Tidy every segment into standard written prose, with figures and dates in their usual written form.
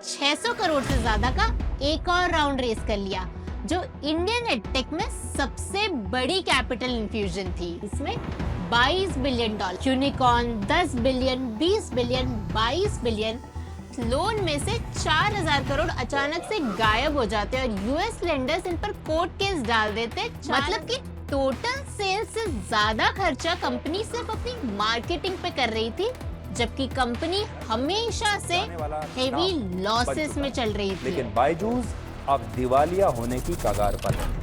600 करोड़ से ज्यादा का एक और राउंड रेस कर लिया, जो इंडियन एडटेक में सबसे बड़ी कैपिटल इन्फ्यूजन थी। इसमें 22 billion dollar, unicorn 10 billion, 20 billion, 22 billion, loan में से 4000 करोड़ अचानक से गायब हो जाते और यूएस लेंडर्स इन पर कोर्ट केस डाल देते। मतलब कि टोटल सेल्स से ज्यादा खर्चा कंपनी सिर्फ अपनी मार्केटिंग पे कर रही थी, जबकि कंपनी हमेशा से हेवी लॉसेस में चल रही थी। लेकिन बायजूस अब दिवालिया होने की कगार पर है।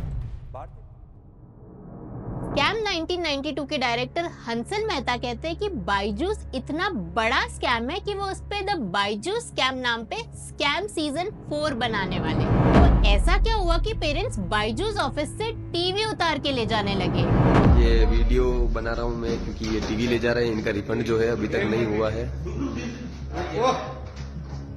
स्कैम 1992 के डायरेक्टर हंसल मेहता कहते हैं कि बायजूस इतना बड़ा स्कैम है कि वो उस पे द बायजूस स्कैम नाम पे स्कैम सीजन 4 बनाने वाले। तो ऐसा क्या हुआ कि पेरेंट्स बायजूस ऑफिस से टीवी उतार के ले जाने लगे। ये वीडियो बना रहा हूँ मैं क्योंकि ये टीवी ले जा रहे हैं, इनका रिफंड जो है अभी तक नहीं हुआ है।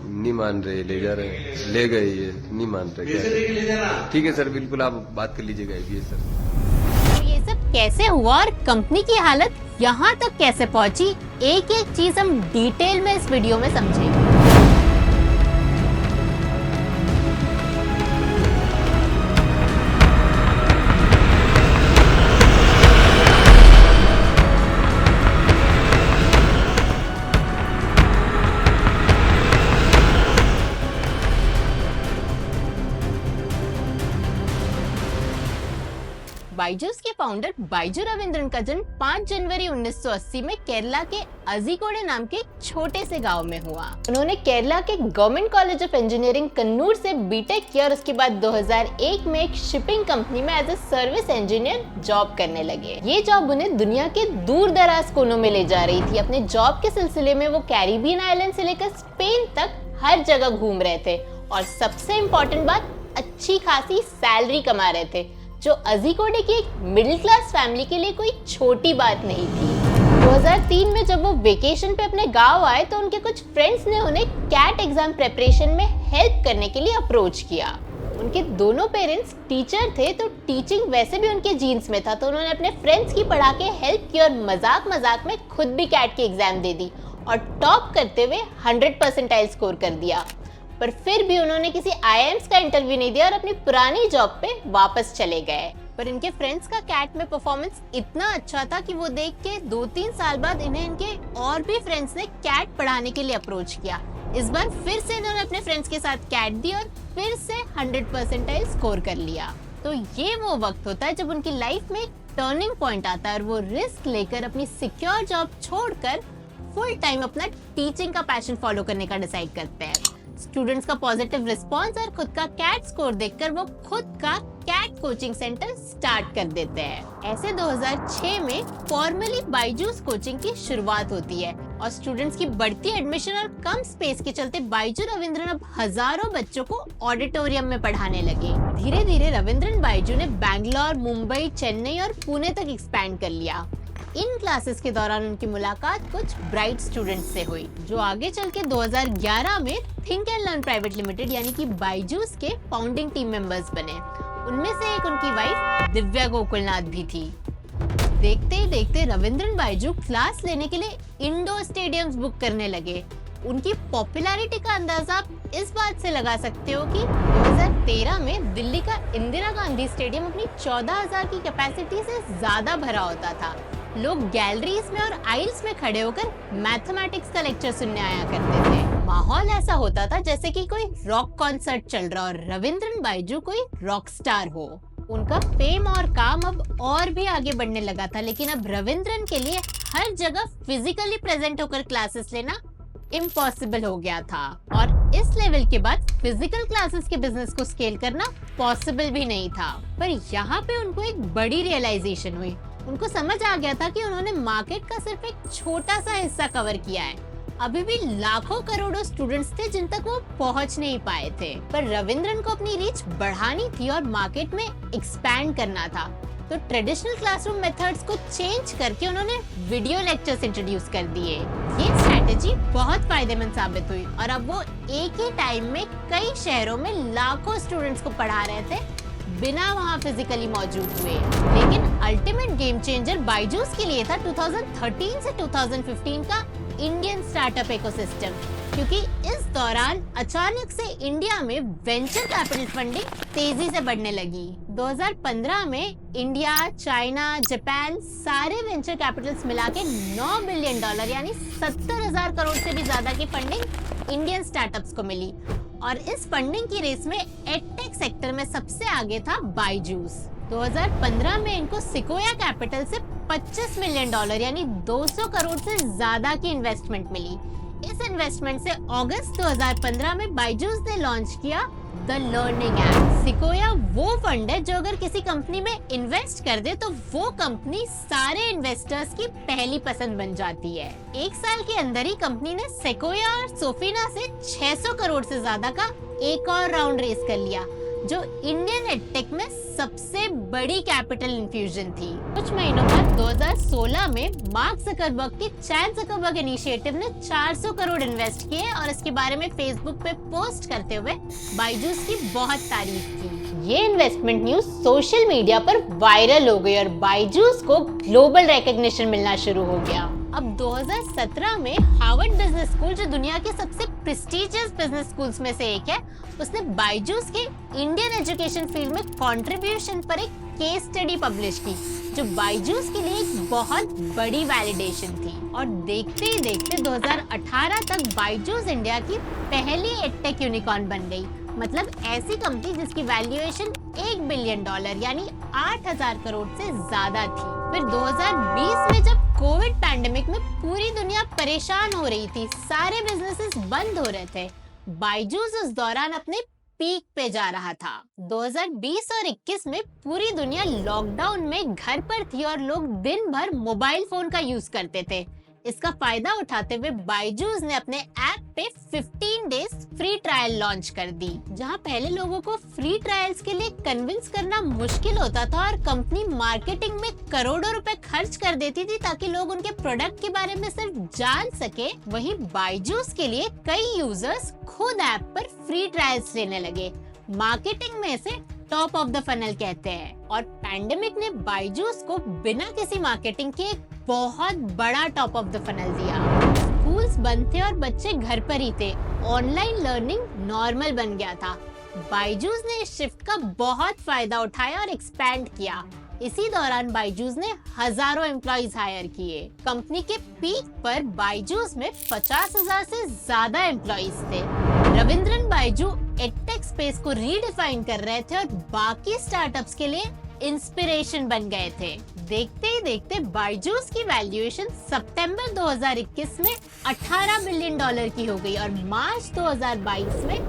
नहीं मान रहे, ले जा रहे हैं, ले गए, ये नहीं मान रहे। ठीक है सर, बिल्कुल आप बात कर लीजिएगा ये सर। ये सब कैसे हुआ और कंपनी की हालत यहाँ तक कैसे पहुँची, एक एक चीज हम डिटेल में इस वीडियो में समझेंगे। बायजूस के फाउंडर बायजू रविंद्रन का जन्म 5 जनवरी 1980 में केरला के अजीकोड़े नाम के एक छोटे से गांव में हुआ। उन्होंने केरला के government college of engineering Kannur से बीटेक किया और उसके बाद 2001 में एक शिपिंग कंपनी में as a service engineer job करने लगे। ये जॉब उन्हें दुनिया के दूर दराज कोनों में ले जा रही थी। अपने जॉब के सिलसिले में वो कैरिबियन आइलैंड से लेकर स्पेन तक हर जगह घूम रहे थे और सबसे इम्पोर्टेंट बात, अच्छी खासी सैलरी कमा रहे थे, जो अजीकोड़े की एक मिडिल क्लास फैमिली के लिए कोई छोटी बात नहीं थी। 2003 में जब वो वेकेशन पे अपने गांव आए तो उनके कुछ फ्रेंड्स ने उन्हें कैट एग्जाम प्रिपरेशन में हेल्प करने के लिए अप्रोच किया। उनके दोनों पेरेंट्स टीचर थे, तो टीचिंग वैसे भी उनके जीन्स में था, तो उन्होंने अपने फ्रेंड्स की पढ़ा के हेल्प की और मजाक मजाक में खुद भी कैट की एग्जाम दे दी और टॉप करते हुए 100 परसेंटाइल स्कोर कर दिया। पर फिर भी उन्होंने किसी आईआईएम्स का इंटरव्यू नहीं दिया और अपनी पुरानी जॉब पे वापस चले गए। पर इनके फ्रेंड्स का कैट में परफॉर्मेंस इतना अच्छा था कि वो देख के 2-3 साल बाद इन्हें इनके और भी फ्रेंड्स ने कैट पढ़ाने के लिए अप्रोच किया। इस बार फिर से इन्होंने अपने फ्रेंड्स के साथ कैट दी और फिर से 100 परसेंटाइल स्कोर कर लिया। तो ये वो वक्त होता है जब उनकी लाइफ में एक टर्निंग पॉइंट आता है और वो रिस्क लेकर अपनी सिक्योर जॉब छोड़कर फुल टाइम अपना टीचिंग का पैशन फॉलो करने का डिसाइड करते हैं। स्टूडेंट्स का पॉजिटिव रिस्पांस और खुद का कैट स्कोर देखकर वो खुद का कैट कोचिंग सेंटर स्टार्ट कर देते हैं। ऐसे 2006 में फॉर्मली बायजूस कोचिंग की शुरुआत होती है और स्टूडेंट्स की बढ़ती एडमिशन और कम स्पेस के चलते बायजू रविंद्रन अब हजारों बच्चों को ऑडिटोरियम में पढ़ाने लगे। धीरे धीरे रविंद्रन बायजू ने बैंगलोर, मुंबई, चेन्नई और पुणे तक एक्सपैंड कर लिया। इन क्लासेस के दौरान उनकी मुलाकात कुछ ब्राइट स्टूडेंट्स से हुई, जो आगे चल के 2011 में think and learn private limited यानी कि बायजूस के फाउंडिंग टीम मेंबर्स बने। उनमें से एक उनकी वाइफ दिव्या गोकुलनाथ भी थी। देखते ही देखते रविंद्रन बायजू क्लास लेने के लिए इंडोर स्टेडियम्स बुक करने लगे। उनकी पॉपुलैरिटी का अंदाजा आप इस बात से लगा सकते हो कि 2013 में दिल्ली का इंदिरा गांधी स्टेडियम अपनी 14,000 की कैपेसिटी से ज्यादा भरा होता था। लोग गैलरीज में और आइल्स में खड़े होकर मैथमेटिक्स का लेक्चर सुनने आया करते थे। माहौल ऐसा होता था जैसे कि कोई रॉक कॉन्सर्ट चल रहा और रविंद्रन बायजू कोई रॉक स्टार हो। उनका फेम और काम अब और भी आगे बढ़ने लगा था, लेकिन अब रविंद्रन के लिए हर जगह फिजिकली प्रेजेंट होकर क्लासेस लेना इम्पॉसिबल हो गया था और इस लेवल के बाद फिजिकल क्लासेस के बिजनेस को स्केल करना पॉसिबल भी नहीं था। पर यहाँ पे उनको एक बड़ी रियलाइजेशन हुई। उनको समझ आ गया था कि उन्होंने मार्केट का सिर्फ एक छोटा सा हिस्सा कवर किया है। अभी भी लाखों करोड़ों स्टूडेंट्स थे जिन तक वो पहुंच नहीं पाए थे। पर रविंद्रन को अपनी रीच बढ़ानी थी और मार्केट में एक्सपैंड करना था। तो ट्रेडिशनल क्लासरूम मेथड्स को चेंज करके उन्होंने वीडियो लेक्चर्स इंट्रोड्यूस कर दिए। ये स्ट्रैटेजी बहुत फायदेमंद साबित हुई और अब वो एक ही टाइम में कई शहरों में लाखों स्टूडेंट्स को पढ़ा रहे थे बिना वहाँ फिजिकली मौजूद हुए। लेकिन अल्टीमेट गेम चेंजर बायजूस के लिए था 2013 से 2015 का इंडियन स्टार्टअप इकोसिस्टम, क्योंकि इस दौरान अचानक से इंडिया में वेंचर कैपिटल फंडिंग तेजी से बढ़ने लगी। 2015 में इंडिया, चाइना, जापान सारे वेंचर कैपिटल्स मिला के $9 बिलियन यानी 70,000 करोड़ से भी ज्यादा की फंडिंग इंडियन स्टार्टअप्स को मिली और इस फंडिंग की रेस में एडटेक सेक्टर में सबसे आगे था बायजूस। 2015 में इनको सिकोया कैपिटल से $25 मिलियन यानी 200 करोड़ से ज्यादा की इन्वेस्टमेंट मिली। इस इन्वेस्टमेंट से अगस्त 2015 में बायजूस ने लॉन्च किया द लर्निंग ऐप। सिकोया वो फंड है जो अगर किसी कंपनी में इन्वेस्ट कर दे तो वो कंपनी सारे इन्वेस्टर्स की पहली पसंद बन जाती है। एक साल के अंदर ही कंपनी ने सिकोया और सोफिना से 600 करोड़ से ज्यादा का एक और राउंड रेस कर लिया, जो इंडियन एडटेक में सबसे बड़ी कैपिटल इन्फ्यूजन थी। कुछ महीनों बाद 2016 में मार्क जकरबर्ग की चैन जकरबर्ग इनिशिएटिव ने 400 करोड़ इन्वेस्ट किए और इसके बारे में फेसबुक पे पोस्ट करते हुए बायजूस की बहुत तारीफ की। ये इन्वेस्टमेंट न्यूज सोशल मीडिया पर वायरल हो गई और बायजूस को ग्लोबल रिकॉग्निशन मिलना शुरू हो गया। अब 2017 में हार्वर्ड बिजनेस स्कूल, जो दुनिया के सबसे प्रेस्टिजियस बिजनेस स्कूल्स में से एक है, उसने बायजूस के इंडियन एजुकेशन फील्ड में कंट्रीब्यूशन पर एक केस स्टडी पब्लिश की, जो बायजूस के लिए एक बहुत बड़ी वैलिडेशन थी। और देखते ही देखते 2018 तक बायजूस इंडिया की पहली एडटेक यूनिकॉर्न बन गई। मतलब ऐसी कंपनी जिसकी वैल्यूएशन $1 बिलियन यानी 8,000 करोड़ से ज्यादा थी। फिर 2020 में जब कोविड पैंडेमिक में पूरी दुनिया परेशान हो रही थी, सारे बिजनेसेस बंद हो रहे थे, बायजूस उस दौरान अपने पीक पे जा रहा था। 2020 और 21 में पूरी दुनिया लॉकडाउन में घर पर थी और लोग दिन भर मोबाइल फोन का यूज करते थे। इसका फायदा उठाते हुए बायजूस ने अपने ऐप पे 15 डेज फ्री ट्रायल लॉन्च कर दी, जहां पहले लोगों को फ्री ट्रायल्स के लिए कन्विंस करना मुश्किल होता था और कंपनी मार्केटिंग में करोड़ों रुपए खर्च कर देती थी ताकि लोग उनके प्रोडक्ट के बारे में सिर्फ जान सके। वहीं बायजूस के लिए कई यूजर्स खुद ऐप पर फ्री ट्रायल्स लेने लगे। मार्केटिंग में इसे टॉप ऑफ द फनल कहते हैं और पैंडेमिक ने बायजूस को बिना किसी मार्केटिंग के एक बहुत बड़ा टॉप ऑफ द फनल दिया। स्कूल्स बंद थे और बच्चे घर पर ही थे, ऑनलाइन लर्निंग नॉर्मल बन गया था। बायजूस ने इस शिफ्ट का बहुत फायदा उठाया और एक्सपैंड किया। इसी दौरान बायजूस ने हजारों एम्प्लॉइज हायर किए। कंपनी के पीक पर बायजूस में 50,000 से ज्यादा एम्प्लॉइज थे। रविंद्रन बायजू एडटेक स्पेस को रीडिफाइन कर रहे थे और बाकी स्टार्टअप्स के लिए इंस्पिरेशन बन गए थे। देखते ही देखते बायजूस की वैल्यूएशन सितंबर 2021 में $18 बिलियन की हो गई और मार्च 2022 में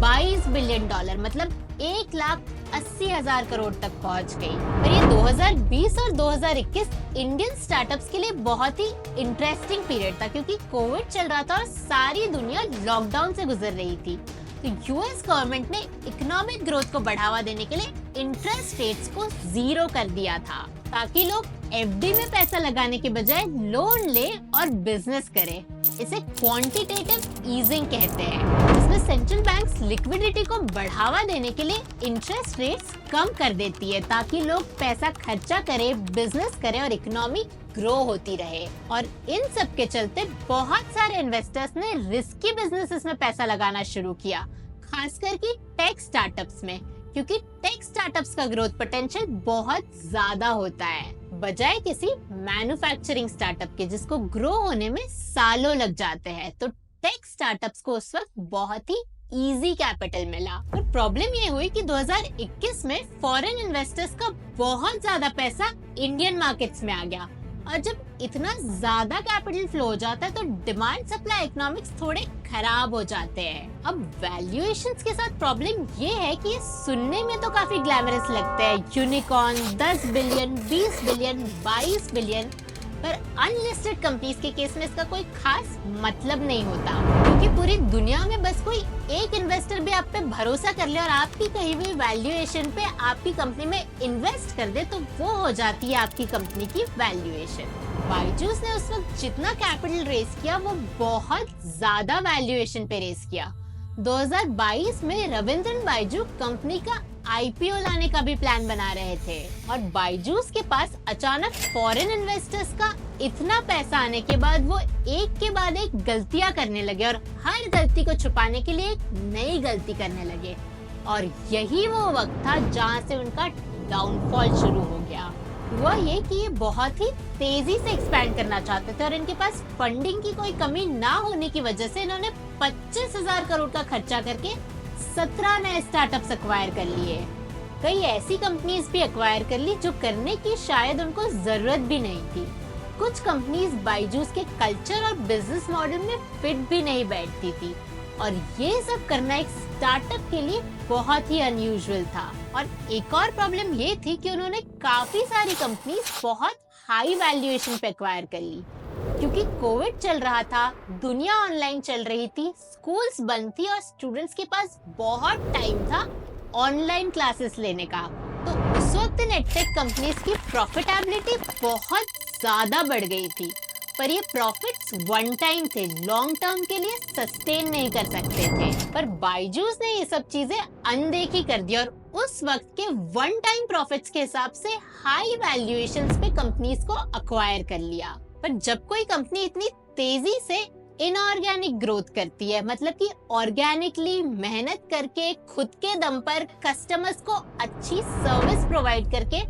$22 बिलियन, मतलब 1,80,000 करोड़ तक पहुंच गई। और ये 2020 और 2021 इंडियन स्टार्टअप्स के लिए बहुत ही इंटरेस्टिंग पीरियड था, क्योंकि कोविड चल रहा था और सारी दुनिया लॉकडाउन से गुजर रही थी। तो यूएस गवर्नमेंट ने इकोनॉमिक ग्रोथ को बढ़ावा देने के लिए इंटरेस्ट रेट्स को 0 कर दिया था, ताकि लोग एफडी में पैसा लगाने के बजाय लोन ले और बिजनेस करें। इसे क्वांटिटेटिव ईजिंग कहते हैं, जिसमें सेंट्रल बैंक्स लिक्विडिटी को बढ़ावा देने के लिए इंटरेस्ट रेट्स कम कर देती है, ताकि लोग पैसा खर्चा करें, बिजनेस करें और इकोनॉमी ग्रो होती रहे। और इन सब के चलते बहुत सारे इन्वेस्टर्स ने रिस्की बिजनेसेस में पैसा लगाना शुरू किया, खासकर कि टेक स्टार्टअप्स में, क्योंकि टेक स्टार्टअप्स का ग्रोथ पोटेंशियल बहुत ज्यादा होता है, बजाय किसी मैन्युफैक्चरिंग स्टार्टअप के जिसको ग्रो होने में सालों लग जाते हैं। तो टेक स्टार्टअप्स को उस वक्त बहुत ही इजी कैपिटल मिला। और प्रॉब्लम ये हुई कि 2021 में फॉरेन इन्वेस्टर्स का बहुत ज्यादा पैसा इंडियन मार्केट्स में आ गया, और जब इतना ज्यादा कैपिटल फ्लो हो जाता है तो डिमांड सप्लाई इकोनॉमिक्स थोड़े खराब हो जाते हैं। अब वैल्यूएशंस के साथ प्रॉब्लम ये है कि ये सुनने में तो काफी ग्लैमरस लगते हैं, यूनिकॉर्न 10 बिलियन, 20 बिलियन, 22 बिलियन, पर अनलिस्टेड कंपनीज के केस में इसका कोई खास मतलब नहीं होता, क्योंकि पूरी दुनिया में बस कोई एक इन्वेस्टर भी आप पे भरोसा कर ले और आपकी कही हुई वैल्यूएशन पे आपकी कंपनी में इन्वेस्ट कर दे तो वो हो जाती है आपकी कंपनी की वैल्यूएशन। बायजूस ने उस वक्त जितना कैपिटल रेस किया वो बहुत ज्यादा वैल्यूएशन पे रेस किया। 2022 में रविंद्रन बायजू कंपनी का आईपीओ लाने का भी प्लान बना रहे थे और बायजूस के पास अचानक फॉरेन इन्वेस्टर्स का इतना पैसा आने के बाद वो एक के बाद एक गलतियां करने लगे और हर गलती को छुपाने के लिए एक नई गलती करने लगे और यही वो वक्त था जहां से उनका डाउनफॉल शुरू हो गया। हुआ ये कि ये बहुत ही तेजी से एक्सपैंड करना चाहते थे और इनके पास फंडिंग की कोई कमी ना होने की वजह से इन्होंने 25,000 करोड़ का खर्चा करके 17 नए स्टार्टअप्स एक्वायर कर लिए। कई ऐसी कंपनीज भी एक्वायर कर ली जो करने की शायद उनको जरूरत भी नहीं थी। कुछ कंपनीज बायजूस के कल्चर और बिजनेस मॉडल में फिट भी नहीं बैठती थी और ये सब करना एक स्टार्टअप के लिए बहुत ही अनयूजुअल था। और एक और प्रॉब्लम ये थी कि उन्होंने काफी सारी कंपनीज बहुत हाई वैल्यूएशन पे एक्वायर कर ली क्योंकि कोविड चल रहा था, दुनिया ऑनलाइन चल रही थी, स्कूल्स बंद थी और स्टूडेंट्स के पास बहुत टाइम था ऑनलाइन क्लासेस लेने का। तो उस वक्त इन एडटेक कंपनीज की प्रॉफिटेबिलिटी बहुत ज्यादा बढ़ गई थी, पर ये प्रॉफिट्स वन टाइम थे, लॉन्ग टर्म के लिए सस्टेन नहीं कर सकते थे। पर बायजूस ने ये सब चीजें अनदेखी कर दी और उस वक्त के वन टाइम प्रॉफिट्स के हिसाब से हाई वैल्यूएशंस पे कंपनीज को अक्वायर कर लिया। पर जब कोई कंपनी इतनी तेजी से इनऑर्गेनिक ग्रोथ करती है, मतलब कि ऑर्गेनिकली मेहनत करके खुद के दम पर कस्टमर्स को अच्छी सर्विस प्रोवाइड करके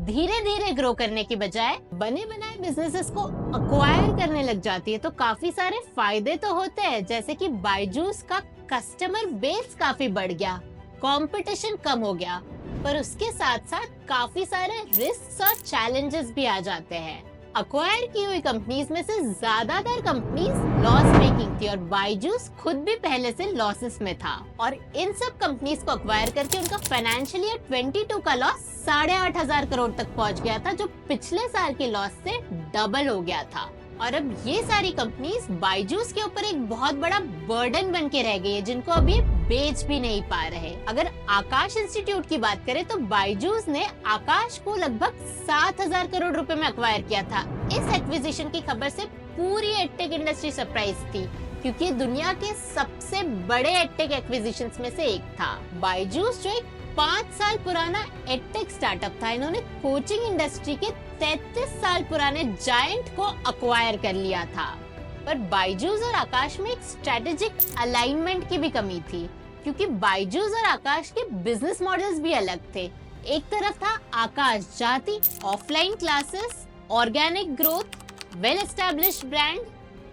धीरे धीरे ग्रो करने की बजाय बने बनाए बिजनेसेस को अक्वायर करने लग जाती है तो काफी सारे फायदे तो होते हैं, जैसे कि बायजूस का कस्टमर बेस काफी बढ़ गया, कंपटीशन कम हो गया, पर उसके साथ साथ काफी सारे रिस्क और चैलेंजेस भी आ जाते हैं। अक्वायर की हुई कंपनीज में से ज्यादातर कंपनीज लॉस मेकिंग थी और बायजूस खुद भी पहले से लॉसेस में था और इन सब कंपनीज को अक्वायर करके उनका फाइनेंशियल ईयर 22 का लॉस 8,500 करोड़ तक पहुंच गया था, जो पिछले साल के लॉस से डबल हो गया था। और अब ये सारी कंपनीज बायजूस के ऊपर एक बहुत बड़ा बर्डन बन के रह गई है, जिनको अब ये बेच भी नहीं पा रहे। अगर आकाश इंस्टीट्यूट की बात करें तो बायजूस ने आकाश को लगभग 7,000 करोड़ रुपए में अक्वायर किया था। इस एक्विजिशन की खबर से पूरी एडटेक इंडस्ट्री सरप्राइज थी क्योंकि दुनिया के सबसे बड़े एडटेक एक्विजिशंस में से एक था। बायजूस जो एक 5 साल पुराना एडटेक स्टार्टअप था, इन्होंने कोचिंग इंडस्ट्री के 33 साल पुराने जायंट को अक्वायर कर लिया था। पर बायजूस और आकाश में एक स्ट्रेटेजिक अलाइनमेंट की भी कमी थी क्योंकि बायजूस और आकाश के बिजनेस मॉडल्स भी अलग थे। एक तरफ था आकाश जाती offline classes, organic growth, well established brand,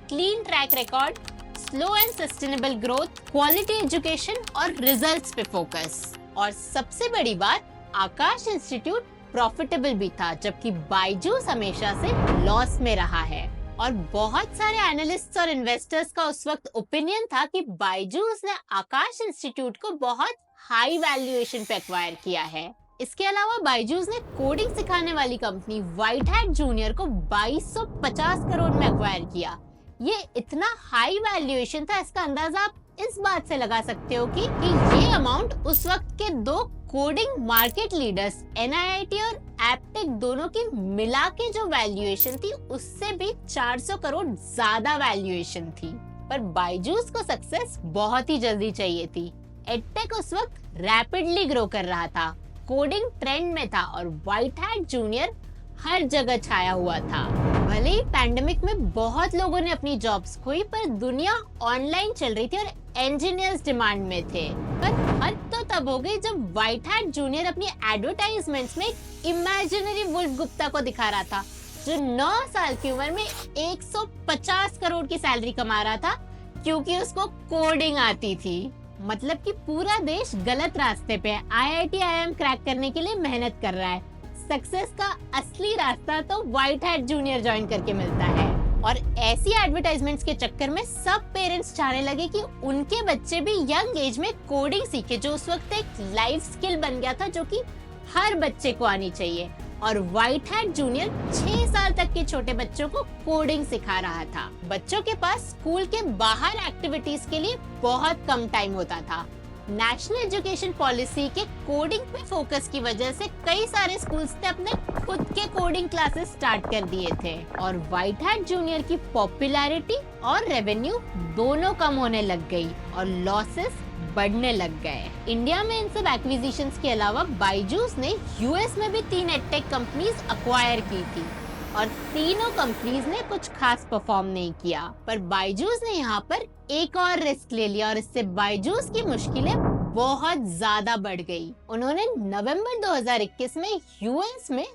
clean track record, slow and sustainable growth, quality education और रिजल्ट्स पे फोकस। और सबसे बड़ी बात, आकाश इंस्टीट्यूट प्रॉफिटेबल भी था, जबकि बायजूस हमेशा से लॉस में रहा है। और बहुत सारे एनालिस्ट्स और इन्वेस्टर्स का उस वक्त ओपिनियन था कि बायजूस ने आकाश इंस्टीट्यूट को बहुत हाई वैल्यूएशन पे एक्वायर किया है। इसके अलावा बायजूस ने कोडिंग सिखाने वाली कंपनी व्हाइट हैट जूनियर को 2250 करोड़ में एक्वायर किया। ये इतना हाई वैल्यूएशन था, इसका अंदाजा आप इस बात से लगा सकते हो कि ये अमाउंट उस वक्त के दो कोडिंग मार्केट लीडर्स NIIT और एप्टेक दोनों की मिला के जो वैल्यूएशन थी उससे भी 400 करोड़ ज्यादा वैल्यूएशन थी। पर बायजूस को सक्सेस बहुत ही जल्दी चाहिए थी। एडटेक उस वक्त रैपिडली ग्रो कर रहा था, कोडिंग ट्रेंड में था और व्हाइट हैट जूनियर हर जगह छाया हुआ था। भले ही पैंडेमिक में बहुत लोगों ने अपनी जॉब्स खोई, पर दुनिया ऑनलाइन चल रही थी और इंजीनियर्स डिमांड में थे। पर हद तो तब हो गई जब व्हाइट हैट जूनियर अपनी एडवर्टाइजमेंट्स में एक इमेजिनरी वुल्फ गुप्ता को दिखा रहा था, जो 9 साल की उम्र में 150 करोड़ की सैलरी कमा रहा था क्योंकि उसको कोडिंग आती थी। मतलब कि पूरा देश गलत रास्ते पे है, IIT IIM क्रैक करने के लिए मेहनत कर रहा है। सक्सेस का असली रास्ता तो व्हाइट हैट जूनियर ज्वाइन करके मिलता है। और ऐसी एडवर्टाइजमेंट्स के चक्कर में सब पेरेंट्स चाहने लगे कि उनके बच्चे भी यंग एज में कोडिंग सीखे, जो उस वक्त एक लाइफ स्किल बन गया था जो कि हर बच्चे को आनी चाहिए। और व्हाइट हैट जूनियर 6 साल तक के छोटे बच्चों को कोडिंग सिखा रहा था। बच्चों के पास स्कूल के बाहर एक्टिविटीज के लिए बहुत कम टाइम होता था, नेशनल एजुकेशन पॉलिसी के कोडिंग पे फोकस की वजह से कई सारे स्कूल्स ने अपने खुद के कोडिंग क्लासेस स्टार्ट कर दिए थे और व्हाइट हैट जूनियर की पॉपुलैरिटी और रेवेन्यू दोनों कम होने लग गई और लॉसेस बढ़ने लग गए। इंडिया में इन सब एक्विजिशंस के अलावा बायजूस ने यूएस में भी 3 एडटेक कंपनीज अक्वायर की थी और तीनों कंपनीज ने कुछ खास परफॉर्म नहीं किया, पर बायजूस ने यहाँ पर एक और रिस्क ले लिया और इससे बायजूस की मुश्किलें बहुत ज्यादा बढ़ गई। उन्होंने नवंबर 2021 में यूएस में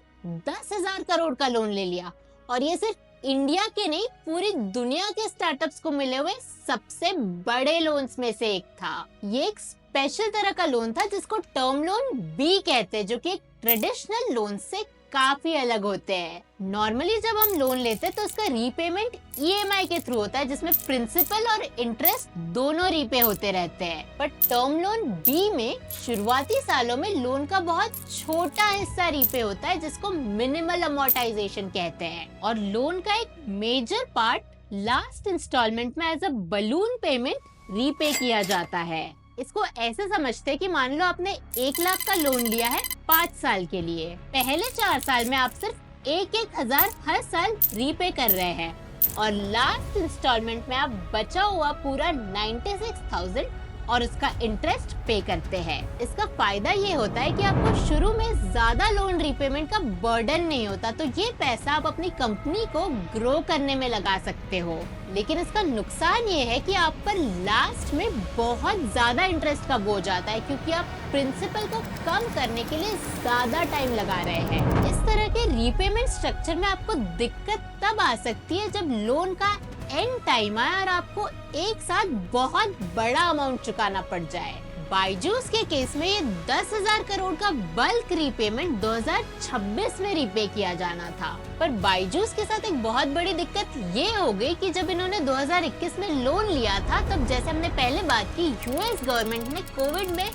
10,000 करोड़ का लोन ले लिया और ये सिर्फ इंडिया के नहीं पूरी दुनिया के स्टार्टअप्स को मिले हुए सबसे बड़े लोन्स में से एक था। ये एक स्पेशल तरह का लोन था जिसको टर्म लोन बी कहते हैं, जो कि एक ट्रेडिशनल लोन से काफी अलग होते हैं। नॉर्मली जब हम लोन लेते हैं तो उसका रीपेमेंट ईएमआई के थ्रू होता है जिसमें प्रिंसिपल और इंटरेस्ट दोनों रीपे होते रहते हैं, बट टर्म लोन बी में शुरुआती सालों में लोन का बहुत छोटा हिस्सा रीपे होता है जिसको मिनिमल अमोर्टाइजेशन कहते हैं और लोन का एक मेजर पार्ट लास्ट इंस्टॉलमेंट में as a balloon payment repay किया जाता है। इसको ऐसे समझते हैं कि मान लो आपने 1 लाख का लोन लिया है 5 साल के लिए। पहले 4 साल में आप सिर्फ 1-1 हजार हर साल रीपे कर रहे हैं और लास्ट इंस्टॉलमेंट में आप बचा हुआ पूरा 96,000 और उसका इंटरेस्ट पे करते हैं। इसका फायदा ये होता है कि आपको शुरू में ज्यादा लोन रीपेमेंट का बर्डन नहीं होता, तो ये पैसा आप अपनी कंपनी को ग्रो करने में लगा सकते हो। लेकिन इसका नुकसान ये है कि आप पर लास्ट में बहुत ज्यादा इंटरेस्ट का बोझ आता है क्योंकि आप प्रिंसिपल को कम करने के लिए ज्यादा टाइम लगा रहे हैं। इस तरह के रीपेमेंट स्ट्रक्चर में आपको दिक्कत तब आ सकती है जब लोन का एंड टाइम आए और आपको एक साथ बहुत बड़ा अमाउंट चुकाना पड़ जाए। बायजूस के केस में ये 10,000 करोड़ का बल्क रीपेमेंट 2026 में रीपे किया जाना था, पर बायजूस के साथ एक बहुत बड़ी दिक्कत ये हो गई कि जब इन्होंने 2021 में लोन लिया था तब जैसे हमने पहले बात की यूएस गवर्नमेंट ने कोविड में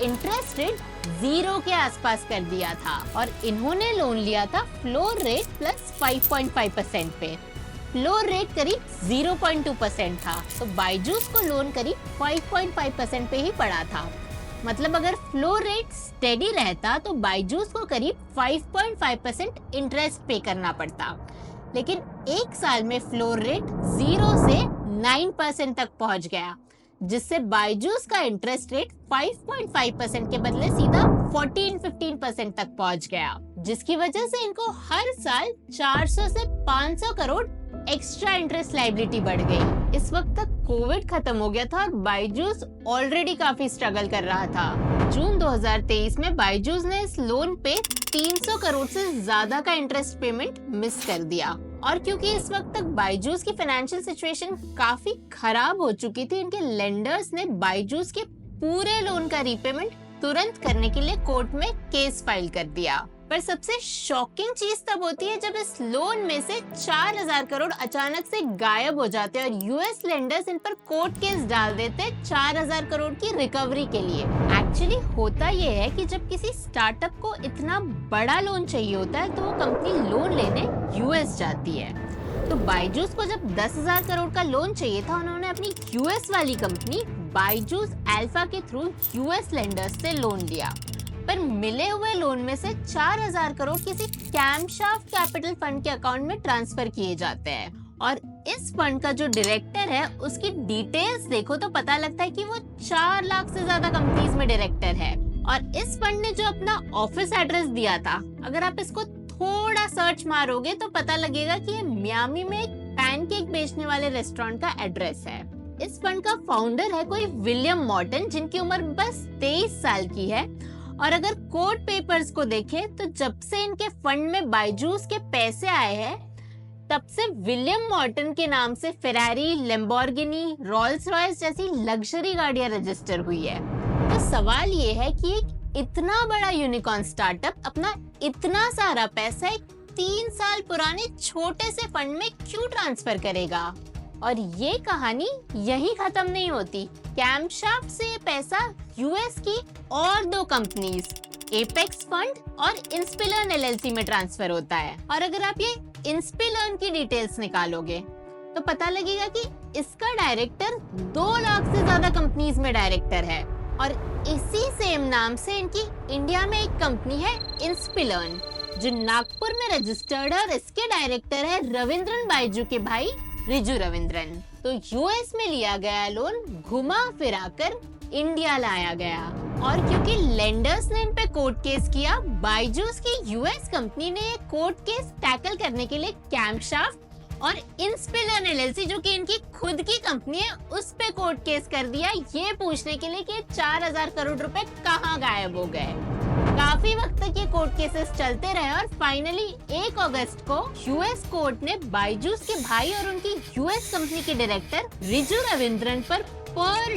इंटरेस्ट रेट 0 के आसपास कर दिया था और इन्होंने लोन लिया था फ्लोर रेट प्लस 5.5% पे। फ्लोर रेट करीब 0.2% था, तो बायजूस को लोन करीब 5.5% पे ही पड़ा था। मतलब अगर फ्लोर रेट स्टेडी रहता तो बायजूस को करीब 5.5% इंटरेस्ट पे करना पड़ता, लेकिन एक साल में फ्लोर रेट 0 से 9% तक पहुंच गया, जिससे बायजूस का इंटरेस्ट रेट 5.5% के बदले सीधा 14-15% तक पहुंच गया, जिसकी वजह से इनको हर साल 400 से 500 करोड़ एक्स्ट्रा इंटरेस्ट लायबिलिटी बढ़ गई। इस वक्त तक कोविड खत्म हो गया था और बायजूस ऑलरेडी काफी स्ट्रगल कर रहा था। जून 2023 में बायजूस ने इस लोन पे 300 करोड़ से ज्यादा का इंटरेस्ट पेमेंट मिस कर दिया और क्योंकि इस वक्त तक बायजूस की फाइनेंशियल सिचुएशन काफी खराब हो चुकी थी, इनके लेंडर्स ने बायजूस के पूरे लोन का रीपेमेंट तुरंत करने के लिए कोर्ट में केस फाइल कर दिया। पर सबसे शॉकिंग चीज तब होती है जब इस लोन में से 4,000 करोड़ अचानक से गायब हो जाते हैं और यूएस लेंडर्स इन पर कोर्ट केस डाल देते हैं 4,000 करोड़ की रिकवरी के लिए। एक्चुअली होता ये है कि जब किसी स्टार्टअप को इतना बड़ा लोन चाहिए होता है तो वो कंपनी लोन लेने यूएस जाती है। तो बायजूस को जब 10,000 करोड़ का लोन चाहिए था, उन्होंने अपनी यूएस वाली कंपनी बायजूस अल्फा के थ्रू यूएस लेंडर्स से लोन लिया, पर मिले हुए लोन में से 4,000 करोड़ किसी कैमशाफ्ट कैपिटल फंड के अकाउंट में ट्रांसफर किए जाते हैं और इस फंड का जो डायरेक्टर है उसकी डिटेल्स देखो तो पता लगता है कि वो 4 लाख से ज्यादा कंपनीज में डायरेक्टर है। और इस फंड ने जो अपना ऑफिस एड्रेस दिया था, अगर आप इसको थोड़ा सर्च मारोगे तो पता लगेगा कि ये मियामी में एक पैनकेक बेचने वाले रेस्टोरेंट का एड्रेस है। इस फंड का फाउंडर है कोई विलियम मॉर्टन, जिनकी उम्र बस 23 साल की है और अगर कोर्ट पेपर्स को देखें तो जब से इनके फंड में बायजूस के पैसे आए हैं तब से विलियम मॉर्टन के नाम से फेरारी, लैम्बोर्गिनी, रोल्स रॉयस जैसी लग्जरी गाड़ियां रजिस्टर हुई है। तो सवाल ये है कि एक इतना बड़ा यूनिकॉर्न स्टार्टअप अपना इतना सारा पैसा एक 3 साल पुराने छोटे से फंड में क्यों ट्रांसफर करेगा? और ये कहानी यहीं खत्म नहीं होती। कैमशाफ्ट से ये पैसा यूएस की और 2 कंपनीज एपेक्स फंड और इंस्पिलर्न एलएलसी में ट्रांसफर होता है। और अगर आप ये इंस्पिलर्न की डिटेल्स निकालोगे तो पता लगेगा कि इसका डायरेक्टर 2 लाख से ज्यादा कंपनीज में डायरेक्टर है और इसी सेम नाम से इनकी इंडिया में एक कंपनी है इंस्पिलर्न, जो नागपुर में रजिस्टर्ड है और इसके डायरेक्टर है रविंद्रन बाइजू के भाई रिजू रविंद्रन। तो यूएस में लिया गया लोन घुमा फिरा कर इंडिया लाया गया, और क्योंकि लेंडर्स ने इन पे कोर्ट केस किया, बाइजूस की यूएस कंपनी ने ये कोर्ट केस टैकल करने के लिए कैम्पशाफ्ट और इंस्पिलर्न एलएलसी, जो कि इनकी खुद की कंपनी है, उस पे कोर्ट केस कर दिया, ये पूछने के लिए कि 4000 करोड़ रुपए कहाँ गायब हो गए। काफी वक्त तक ये कोर्ट केसेस चलते रहे और फाइनली 1 अगस्त को यूएस कोर्ट ने बाइजूस के भाई और उनकी यूएस कंपनी के director Riju Ravindran per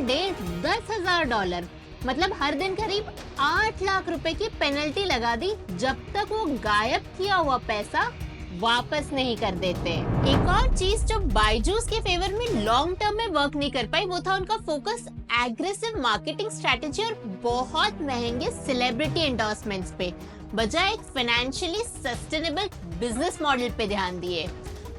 day $10,000, मतलब हर दिन करीब 8 लाख रुपए की पेनल्टी लगा दी, जब तक वो गायब किया हुआ पैसा वापस नहीं कर देते। एक और चीज जो बाइजूस के फेवर में लॉन्ग टर्म में वर्क नहीं कर पाई, वो था उनका फोकस एग्रेसिव मार्केटिंग स्ट्रेटेजी और बहुत महंगे सेलिब्रिटी एंडोर्समेंट्स पे, बजाय एक फाइनेंशियली सस्टेनेबल बिजनेस मॉडल पे ध्यान दिए।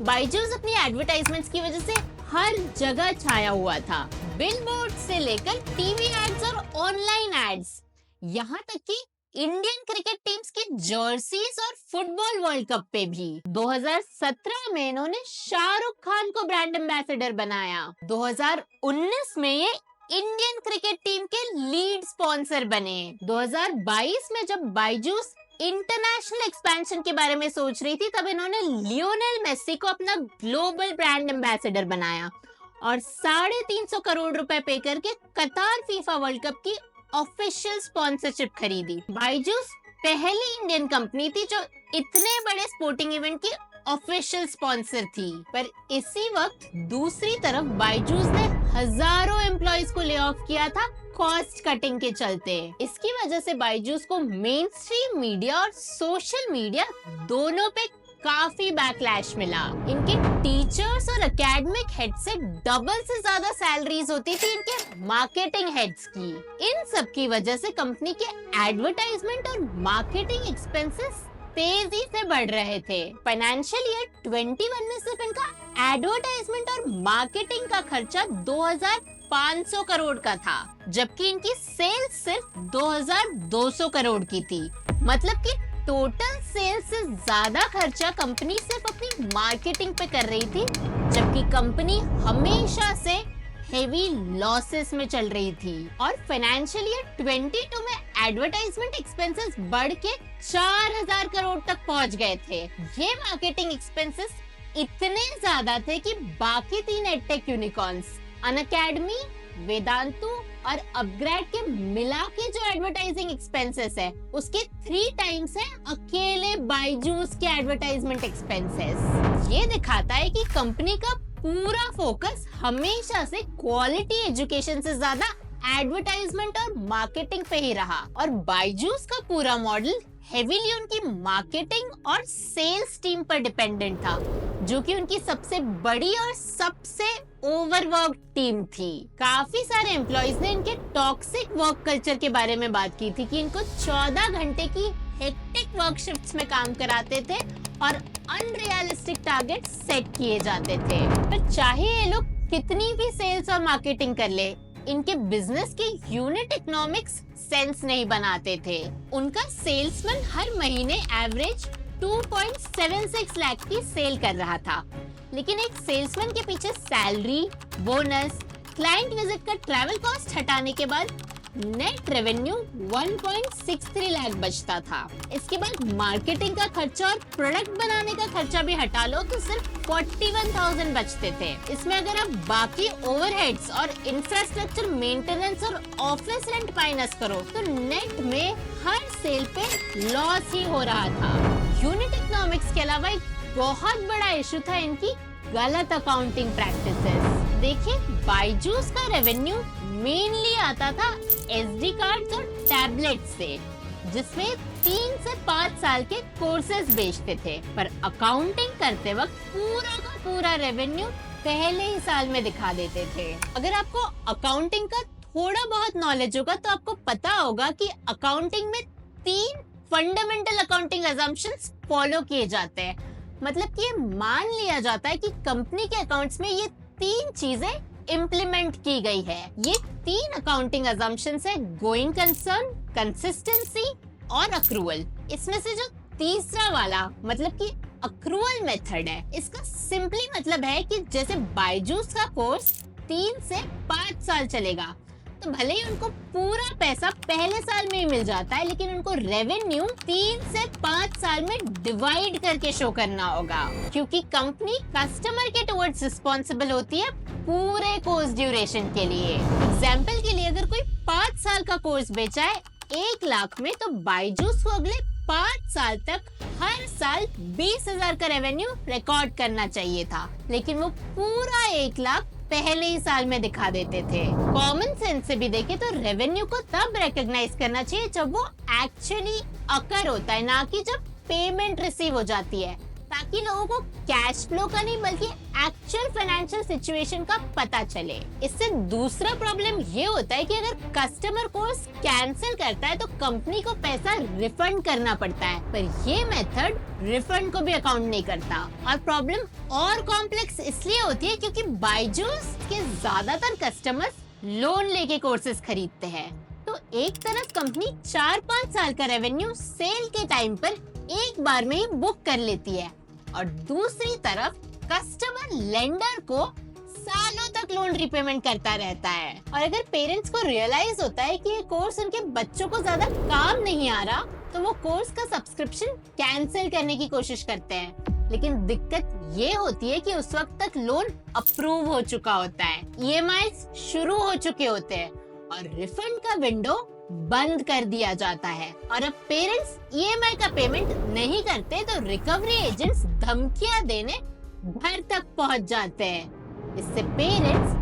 बाइजूस अपनी एडवर्टाइजमेंट्स की वजह से हर जगह छाया हुआ था, बिलबोर्ड से लेकर टीवी एड्स और ऑनलाइन एड्स, यहाँ तक कि इंडियन क्रिकेट टीम्स की जर्सीज और फुटबॉल वर्ल्ड कप पे भी। 2017 में इन्होंने शाहरुख खान को ब्रांड एम्बेसडर बनाया। 2019 में ये इंडियन क्रिकेट टीम के लीड स्पॉन्सर बने। 2022 में जब बाइजूस इंटरनेशनल एक्सपेंशन के बारे में सोच रही थी, तब इन्होंने लियोनेल मेसी को अपना ग्लोबल ब्रांड एम्बेसडर बनाया और 350 करोड़ रुपए पे करके कतार फीफा वर्ल्ड कप की ऑफिशियल स्पॉन्सरशिप खरीदी। बाइजूस पहली इंडियन कंपनी थी जो इतने बड़े स्पोर्टिंग इवेंट की ऑफिशियल स्पॉन्सर थी। पर इसी वक्त दूसरी तरफ बाइजूस ने हजारों एम्प्लॉइज को ले ऑफ किया था कॉस्ट कटिंग के चलते। इसकी वजह से बाइजूस को मेन स्ट्रीम मीडिया और सोशल मीडिया दोनों पे काफी बैकलैश मिला। इनके टीचर्स और एकेडमिक हेड से डबल से ज्यादा सैलरीज होती थी इनके मार्केटिंग हेड्स की। इन सब की वजह से कंपनी के एडवर्टाइजमेंट और मार्केटिंग एक्सपेंसेस तेजी से बढ़ रहे थे। फाइनेंशियल ईयर 21 में सिर्फ इनका एडवर्टाइजमेंट और मार्केटिंग का खर्चा 2500 करोड़ का था, जबकि इनकी सेल्स सिर्फ 2200 करोड़ की थी। मतलब कि टोटल सेल्स से ज्यादा खर्चा कंपनी सिर्फ अपनी मार्केटिंग पे कर रही थी, जबकि कंपनी हमेशा से हेवी लॉसेस में चल रही थी। और फाइनेंशियल ईयर 22 में एडवर्टाइजमेंट एक्सपेंसेस बढ़ के 4000 करोड़ तक पहुंच गए थे। ये मार्केटिंग एक्सपेंसेस इतने ज्यादा थे कि बाकी 3 एडटेक यूनिकॉर्न्स अनअकैडमी, वेदांतु और अपग्रेड के मिला के जो एडवर्टाइजिंग एक्सपेंसेस है, उसके 3 टाइम्स है अकेले बाइजूस के एडवर्टाइजमेंट एक्सपेंसेस। ये दिखाता है कि कंपनी का पूरा फोकस हमेशा से क्वालिटी एजुकेशन से ज्यादा एडवर्टाइजमेंट और मार्केटिंग पे ही रहा, और बाइजूस का पूरा मॉडल हेवीली उनकी मार्केटिंग और सेल्स टीम पर डिपेंडेंट था, जो कि उनकी सबसे बड़ी और सबसे ओवरवर्क टीम थी। काफी सारे एम्प्लॉइज ने इनके टॉक्सिक वर्क कल्चर के बारे में बात की थी कि इनको 14 घंटे की हेक्टिक वर्क शिफ्ट्स में काम कराते थे और अनरियलिस्टिक टारगेट सेट किए जाते थे। पर चाहे ये लोग कितनी भी सेल्स और मार्केटिंग कर ले, इनके बिजनेस के यूनिट इकोनॉमिक्स सेंस नहीं बनाते थे। उनका सेल्समैन हर महीने एवरेज 2.76 लाख की सेल कर रहा था, लेकिन एक सेल्समैन के पीछे सैलरी, बोनस, क्लाइंट विजिट का ट्रैवल कॉस्ट हटाने के बाद नेट रेवेन्यू 1.63 लाख बचता था। इसके बाद मार्केटिंग का खर्चा और प्रोडक्ट बनाने का खर्चा भी हटा लो तो सिर्फ 41,000 बचते थे। इसमें अगर आप बाकी ओवरहेड्स और इंफ्रास्ट्रक्चर मेंटेनेंस और ऑफिस रेंट माइनस करो तो नेट में हर सेल पे लॉस ही हो रहा था। यूनिट इकोनॉमिक्स के अलावा एक बहुत बड़ा इशू था इनकी गलत अकाउंटिंग प्रैक्टिसेस। देखिए, बाइजूस का रेवेन्यू मेनली आता था एसडी कार्ड्स और टैबलेट से, जिसमें 3 से 5 साल के कोर्सेज बेचते थे, पर अकाउंटिंग करते वक्त पूरा का पूरा रेवेन्यू पहले ही साल में दिखा देते थे। अगर आपको अकाउंटिंग का थोड़ा बहुत नॉलेज होगा तो आपको पता होगा कि अकाउंटिंग में 3 फंडामेंटल अकाउंटिंग असम्पशंस फॉलो किए जाते हैं। मतलब कि ये मान लिया जाता है कि कंपनी के अकाउंट्स में ये 3 चीजें इम्प्लीमेंट की गई है। ये 3 अकाउंटिंग अजम्पशंस है, गोइंग कंसर्न, कंसिस्टेंसी और अक्रूवल। इसमें से जो तीसरा वाला मतलब कि अक्रूवल मेथड है, इसका सिंपली मतलब है कि जैसे बायजूस का कोर्स 3 से 5 साल चलेगा, तो भले ही उनको पूरा पैसा पहले साल में ही मिल जाता है, लेकिन उनको रेवेन्यू 3 से 5 साल में डिवाइड करके शो करना होगा, क्योंकि कंपनी कस्टमर के टुवर्ड्स रिस्पॉन्सिबल होती है पूरे कोर्स ड्यूरेशन के लिए। एग्जाम्पल के लिए अगर कोई 5 साल का कोर्स बेचा है 1 लाख में, तो बायजूस को अगले 5 साल तक हर साल 20,000 का रेवेन्यू रिकॉर्ड करना चाहिए था, लेकिन वो पूरा 1 लाख पहले ही साल में दिखा देते थे। कॉमन सेंस से भी देखे तो रेवेन्यू को तब रिकॉग्नाइज करना चाहिए जब वो एक्चुअली अकर होता है, ना कि जब पेमेंट रिसीव हो जाती है, ताकि लोगों को कैश फ्लो का नहीं बल्कि एक्चुअल फाइनेंशियल सिचुएशन का पता चले। इससे दूसरा प्रॉब्लम ये होता है कि अगर कस्टमर कोर्स कैंसिल करता है तो कंपनी को पैसा रिफंड करना पड़ता है, पर ये मेथड रिफंड को भी अकाउंट नहीं करता। और प्रॉब्लम और कॉम्प्लेक्स इसलिए होती है क्योंकि बायजूस के ज्यादातर कस्टमर्स लोन लेके कोर्सेज खरीदते हैं, तो एक तरफ कंपनी 4-5 साल का रेवेन्यू सेल के टाइम पर एक बार में ही बुक कर लेती है, और दूसरी तरफ कस्टमर लेंडर को सालों तक लोन रिपेमेंट करता रहता है। और अगर पेरेंट्स को रियलाइज होता है कि ये कोर्स उनके बच्चों को ज्यादा काम नहीं आ रहा, तो वो कोर्स का सब्सक्रिप्शन कैंसिल करने की कोशिश करते हैं। लेकिन दिक्कत ये होती है कि उस वक्त तक लोन अप्रूव हो चुका होता है, ईएमआईज शुरू हो चुके होते हैं और रिफंड का विंडो बंद कर दिया जाता है। और अब पेरेंट्स ईएमआई का पेमेंट नहीं करते तो रिकवरी एजेंट्स धमकियां देने घर तक पहुंच जाते हैं। इससे पेरेंट्स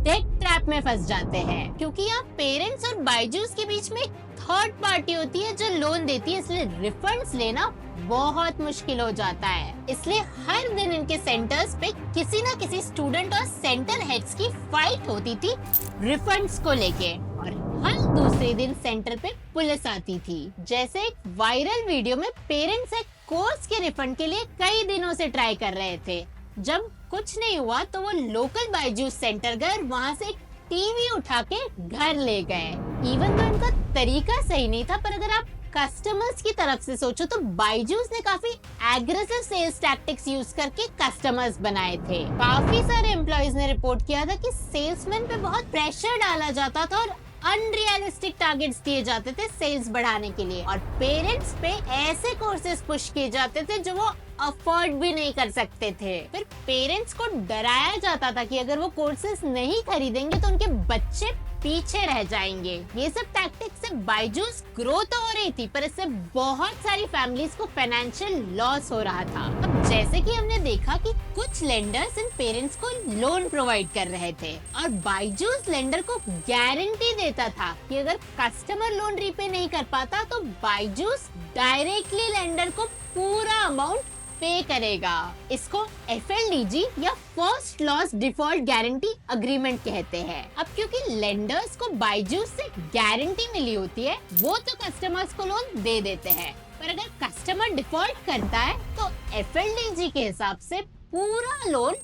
डेट ट्रैप में फंस जाते हैं, क्योंकि यहाँ पेरेंट्स और बायजूस के बीच में थर्ड पार्टी होती है जो लोन देती है, इसलिए रिफंड्स लेना बहुत मुश्किल हो जाता है। इसलिए हर दिन इनके सेंटर्स पे किसी ना किसी स्टूडेंट और सेंटर हेड्स की फाइट होती थी रिफंड्स को लेके, और हर दूसरे दिन सेंटर पे पुलिस आती थी। जैसे एक वायरल वीडियो में पेरेंट्स एक कोर्स के रिफंड के लिए कई दिनों से ट्राई कर रहे थे। जब कुछ नहीं हुआ तो वो लोकल बायजूस सेंटर गए, वहाँ से एक टीवी उठा के घर ले गए। इवन तो इनका तरीका सही नहीं था, पर अगर आप कस्टमर्स की तरफ से सोचो तो बायजूस ने काफी एग्रेसिव सेल्स टैक्टिक्स यूज करके कस्टमर्स बनाए थे। काफी सारे एम्प्लॉइज ने रिपोर्ट किया था कि सेल्समैन पे बहुत प्रेशर डाला जाता था और अनरियलिस्टिक टारगेट्स दिए जाते थे सेल्स बढ़ाने के लिए, और पेरेंट्स पे ऐसे कोर्सेज पुश किए जाते थे जो वो अफोर्ड भी नहीं कर सकते थे। फिर पेरेंट्स को डराया जाता था कि अगर वो कोर्सेज नहीं खरीदेंगे तो उनके बच्चे पीछे रह जाएंगे। ये सब टैक्टिक्स से बायजूस ग्रो तो हो रही थी, पर इससे बहुत सारी फैमिलीज को फाइनेंशियल लॉस हो रहा था। अब जैसे कि हमने देखा कि कुछ लेंडर्स इन पेरेंट्स को लोन प्रोवाइड कर रहे थे, और बायजूस लेंडर को गारंटी देता था कि अगर कस्टमर लोन रीपे नहीं कर पाता तो बायजूस डायरेक्टली लेंडर को पूरा अमाउंट पे करेगा। इसको FLDG या first loss default guarantee agreement कहते हैं। अब क्योंकि लेंडर्स को बायजूस से गारंटी मिली होती है, वो तो कस्टमर्स को लोन दे देते हैं, पर अगर कस्टमर डिफॉल्ट करता है तो FLDG के हिसाब से पूरा लोन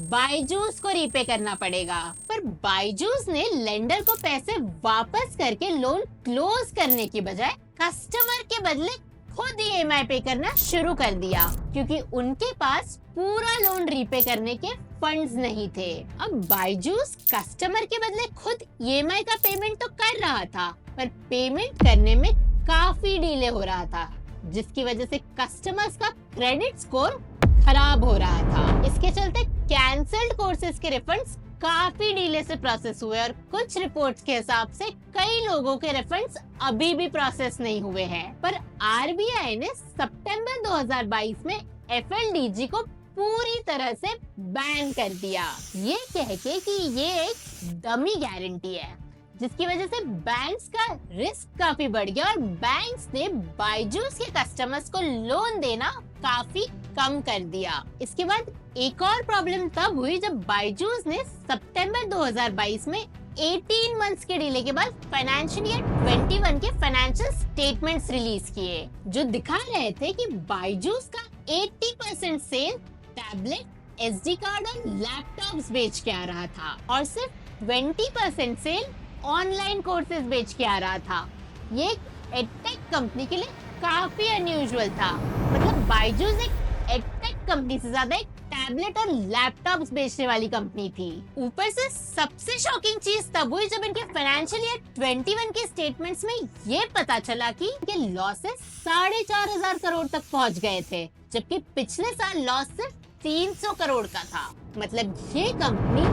बायजूस को रीपे करना पड़ेगा। पर बायजूस ने लेंडर को पैसे वापस करके लोन क्लोज करने की बजाय कस्टमर के बदले खुद EMI पे करना शुरू कर दिया, क्योंकि उनके पास पूरा लोन रीपे करने के फंड्स नहीं थे। अब बायजूस कस्टमर के बदले खुद EMI का पेमेंट तो कर रहा था, पर पेमेंट करने में काफी डिले हो रहा था, जिसकी वजह से कस्टमर्स का क्रेडिट स्कोर खराब हो रहा था। इसके चलते कैंसल्ड कोर्सेज के रिफंड्स काफी डिले से प्रोसेस हुए, और कुछ रिपोर्ट्स के हिसाब से कई लोगों के रिफंड्स अभी भी प्रोसेस नहीं हुए हैं। पर RBI ने सितंबर 2022 में FLDG को पूरी तरह से बैन कर दिया, ये कह के कि ये एक डमी गारंटी है, जिसकी वजह से बैंक्स का रिस्क काफी बढ़ गया और बैंक्स ने बायजूस के कस्टमर्स को लोन देना काफी कम कर दिया। इसके बाद एक और प्रॉब्लम तब हुई जब बायजूस ने सितंबर 2022 में 18 मंथ्स के डिले के बाद फाइनेंशियल ईयर 21 के फाइनेंशियल स्टेटमेंट्स रिलीज किए, जो दिखा रहे थे कि बायजूस का 80% सेल टैबलेट, SD कार्ड और लैपटॉप्स बेच के आ रहा था, और सिर्फ 20% सेल ऑनलाइन कोर्सेज बेच के आ रहा था। ये एक एडटेक कंपनी के लिए काफी अनयूजुअल था। मतलब बायजूस एक एडटेक कंपनी से ज्यादा एक टैबलेट और लैपटॉप्स बेचने वाली कंपनी थी। ऊपर से सबसे शॉकिंग चीज तब हुई जब इनके फाइनेंशियल ईयर 21 के स्टेटमेंट्स में ये पता चला कि इनके लॉसेस 4,500 करोड़ तक पहुंच गए थे, जबकि पिछले साल लॉस सिर्फ 300 करोड़ का था। मतलब ये कंपनी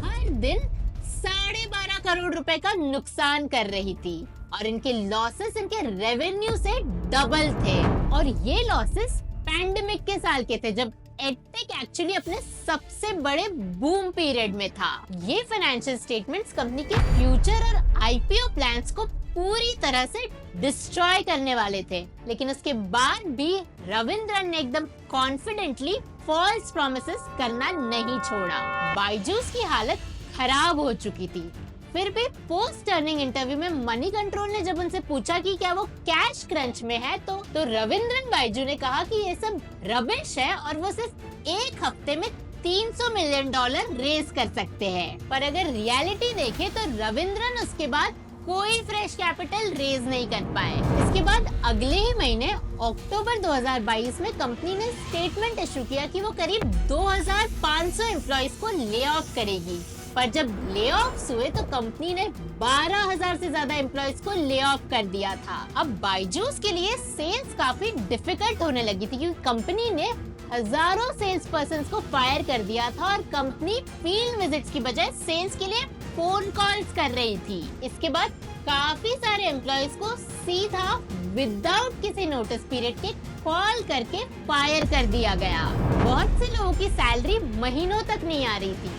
हर दिन 12.5 करोड़ रुपए का नुकसान कर रही थी और इनके लॉसेस इनके रेवेन्यू से डबल थे। और ये लॉसेस पैंडेमिक के साल के थे, जब एडटेक एक्चुअली अपने सबसे बड़े बूम पीरियड में था। ये फाइनेंशियल स्टेटमेंट्स कंपनी के फ्यूचर और आईपीओ प्लान्स को पूरी तरह से डिस्ट्रॉय करने वाले थे, लेकिन उसके बाद भी रविंद्रन ने एकदम कॉन्फिडेंटली फॉल्स प्रॉमिसेस करना नहीं छोड़ा। बायजूस की हालत खराब हो चुकी थी। फिर भी पोस्ट अर्निंग इंटरव्यू में मनी कंट्रोल ने जब उनसे पूछा कि क्या वो कैश क्रंच में है, तो रविंद्रन बायजू ने कहा कि ये सब रबिश है और वो सिर्फ एक हफ्ते में $300 मिलियन रेज कर सकते हैं। पर अगर रियलिटी देखे तो रविंद्रन उसके बाद कोई फ्रेश कैपिटल रेज नहीं कर पाए। इसके बाद अगले ही महीने अक्टूबर 2022 में कंपनी ने स्टेटमेंट इशू किया कि वो करीब 2,500 एम्प्लॉइज को ले ऑफ करेगी। पर जब ले ऑफ्स हुए तो कंपनी ने 12,000 से ज्यादा एम्प्लॉइज को ले ऑफ कर दिया था। अब बायजूस के लिए सेल्स काफी डिफिकल्ट होने लगी थी, क्योंकि कंपनी ने हजारों सेल्स पर्सन को फायर कर दिया था और कंपनी फील्ड विजिट्स की बजाय सेल्स के लिए फोन कॉल्स कर रही थी। इसके बाद काफी सारे एम्प्लॉइज को सीधा विदाउट किसी नोटिस पीरियड के कॉल करके फायर कर दिया गया। बहुत से लोगों की सैलरी महीनों तक नहीं आ रही थी।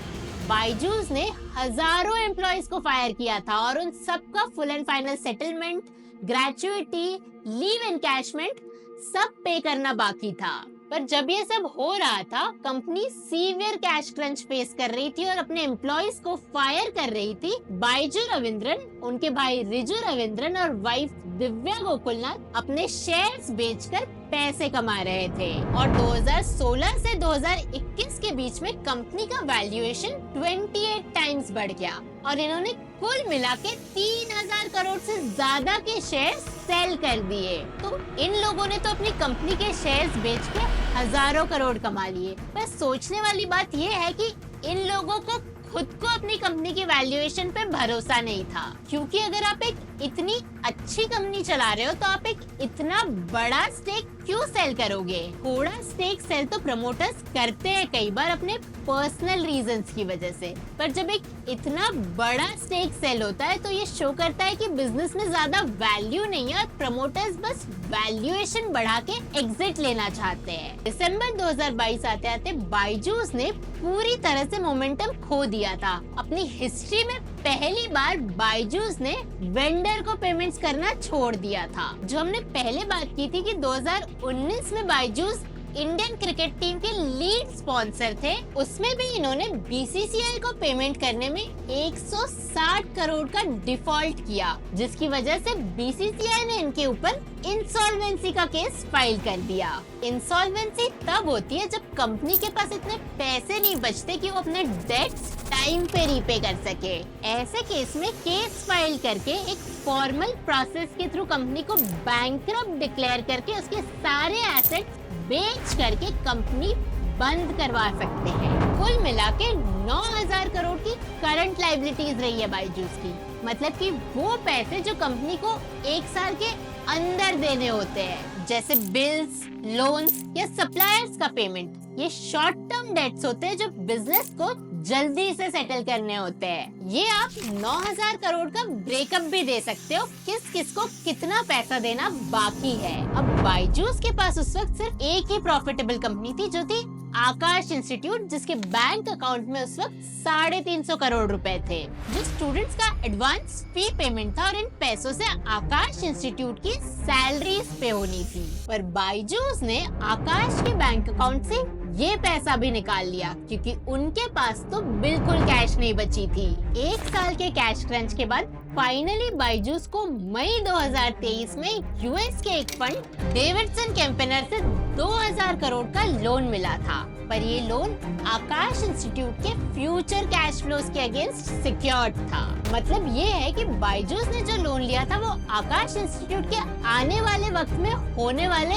बायजूस ने हजारों एम्प्लॉइज को फायर किया था और उन सबका full and final settlement, gratuity, leave encashment सब पे करना बाकी था। पर जब ये सब हो रहा था, company severe cash crunch face कर रही थी और अपने एम्प्लॉइज को फायर कर रही थी। बायजू रविंद्रन, उनके भाई रिजू रविंद्रन और वाइफ दिव्या गोकुलनाथ अपने शेयर्स बेचकर पैसे कमा रहे थे। और 2016 से 2021 के बीच में कंपनी का वैल्यूएशन 28 टाइम्स बढ़ गया और इन्होंने कुल मिला के 3,000 करोड़ से ज्यादा के शेयर्स सेल कर दिए। तो इन लोगों ने तो अपनी कंपनी के शेयर्स बेच के हजारों करोड़ कमा लिए। पर सोचने वाली बात ये है कि इन लोगों को खुद को अपनी कंपनी की वैल्यूएशन पे भरोसा नहीं था, क्योंकि अगर आप एक इतनी अच्छी कंपनी चला रहे हो तो आप एक इतना बड़ा स्टेक क्यों सेल करोगे? थोड़ा स्टेक सेल तो प्रमोटर्स करते हैं कई बार अपने पर्सनल रीजंस की वजह से, पर जब एक इतना बड़ा स्टेक सेल होता है तो ये शो करता है कि बिजनेस में ज्यादा वैल्यू नहीं है और प्रमोटर्स बस वैल्यूएशन बढ़ा के एग्जिट लेना चाहते हैं। दिसंबर 2022 आते आते बायजूस ने पूरी तरह से मोमेंटम खो दिया था। अपनी हिस्ट्री में पहली बार बायजूस ने वेंडर को पेमेंट्स करना छोड़ दिया था। जो हमने पहले बात की थी कि 2019 में बायजूस इंडियन क्रिकेट टीम के लीड स्पॉन्सर थे, उसमें भी इन्होंने बीसीसीआई को पेमेंट करने में 160 करोड़ का डिफॉल्ट किया, जिसकी वजह से बीसीसीआई ने इनके ऊपर इंसॉल्वेंसी का केस फाइल कर दिया। इंसॉल्वेंसी तब होती है जब कंपनी के पास इतने पैसे नहीं बचते कि वो अपने डेट्स टाइम पे रीपे कर सके। ऐसे केस में केस फाइल करके एक फॉर्मल प्रोसेस के थ्रू कंपनी को बैंकरप्ट डिक्लेयर करके उसके सारे एसेट्स बेच करके कंपनी बंद करवा सकते हैं। कुल मिला के 9,000 करोड़ की करंट लायबिलिटीज रही है बायजूस की। मतलब कि वो पैसे जो कंपनी को एक साल के अंदर देने होते हैं, जैसे बिल्स, लोन्स या सप्लायर्स का पेमेंट, ये शॉर्ट टर्म डेट्स होते हैं जो बिजनेस को जल्दी से सेटल करने होते हैं। ये आप 9,000 करोड़ का ब्रेकअप भी दे सकते हो, किस किस को कितना पैसा देना बाकी है। अब बायजूस के पास उस वक्त सिर्फ एक ही प्रॉफिटेबल कंपनी थी, जो थी आकाश इंस्टीट्यूट, जिसके बैंक अकाउंट में उस वक्त 350 करोड़ रुपए थे, जो स्टूडेंट्स का एडवांस फी पेमेंट था और इन पैसों से आकाश इंस्टीट्यूट की सैलरीज पे होनी थी। पर बायजूस ने आकाश के बैंक अकाउंट से ये पैसा भी निकाल लिया, क्योंकि उनके पास तो बिल्कुल कैश नहीं बची थी। एक साल के कैश क्रंच के बाद फाइनली बायजूस को मई 2023 में यूएस के एक फंड डेविडसन कैंपेनर से 2,000 करोड़ का लोन मिला था। पर ये लोन आकाश इंस्टीट्यूट के फ्यूचर कैश फ्लोज के अगेंस्ट सिक्योर्ड था। मतलब ये है कि बायजूस ने जो लोन लिया था वो आकाश इंस्टीट्यूट के आने वाले वक्त में होने वाले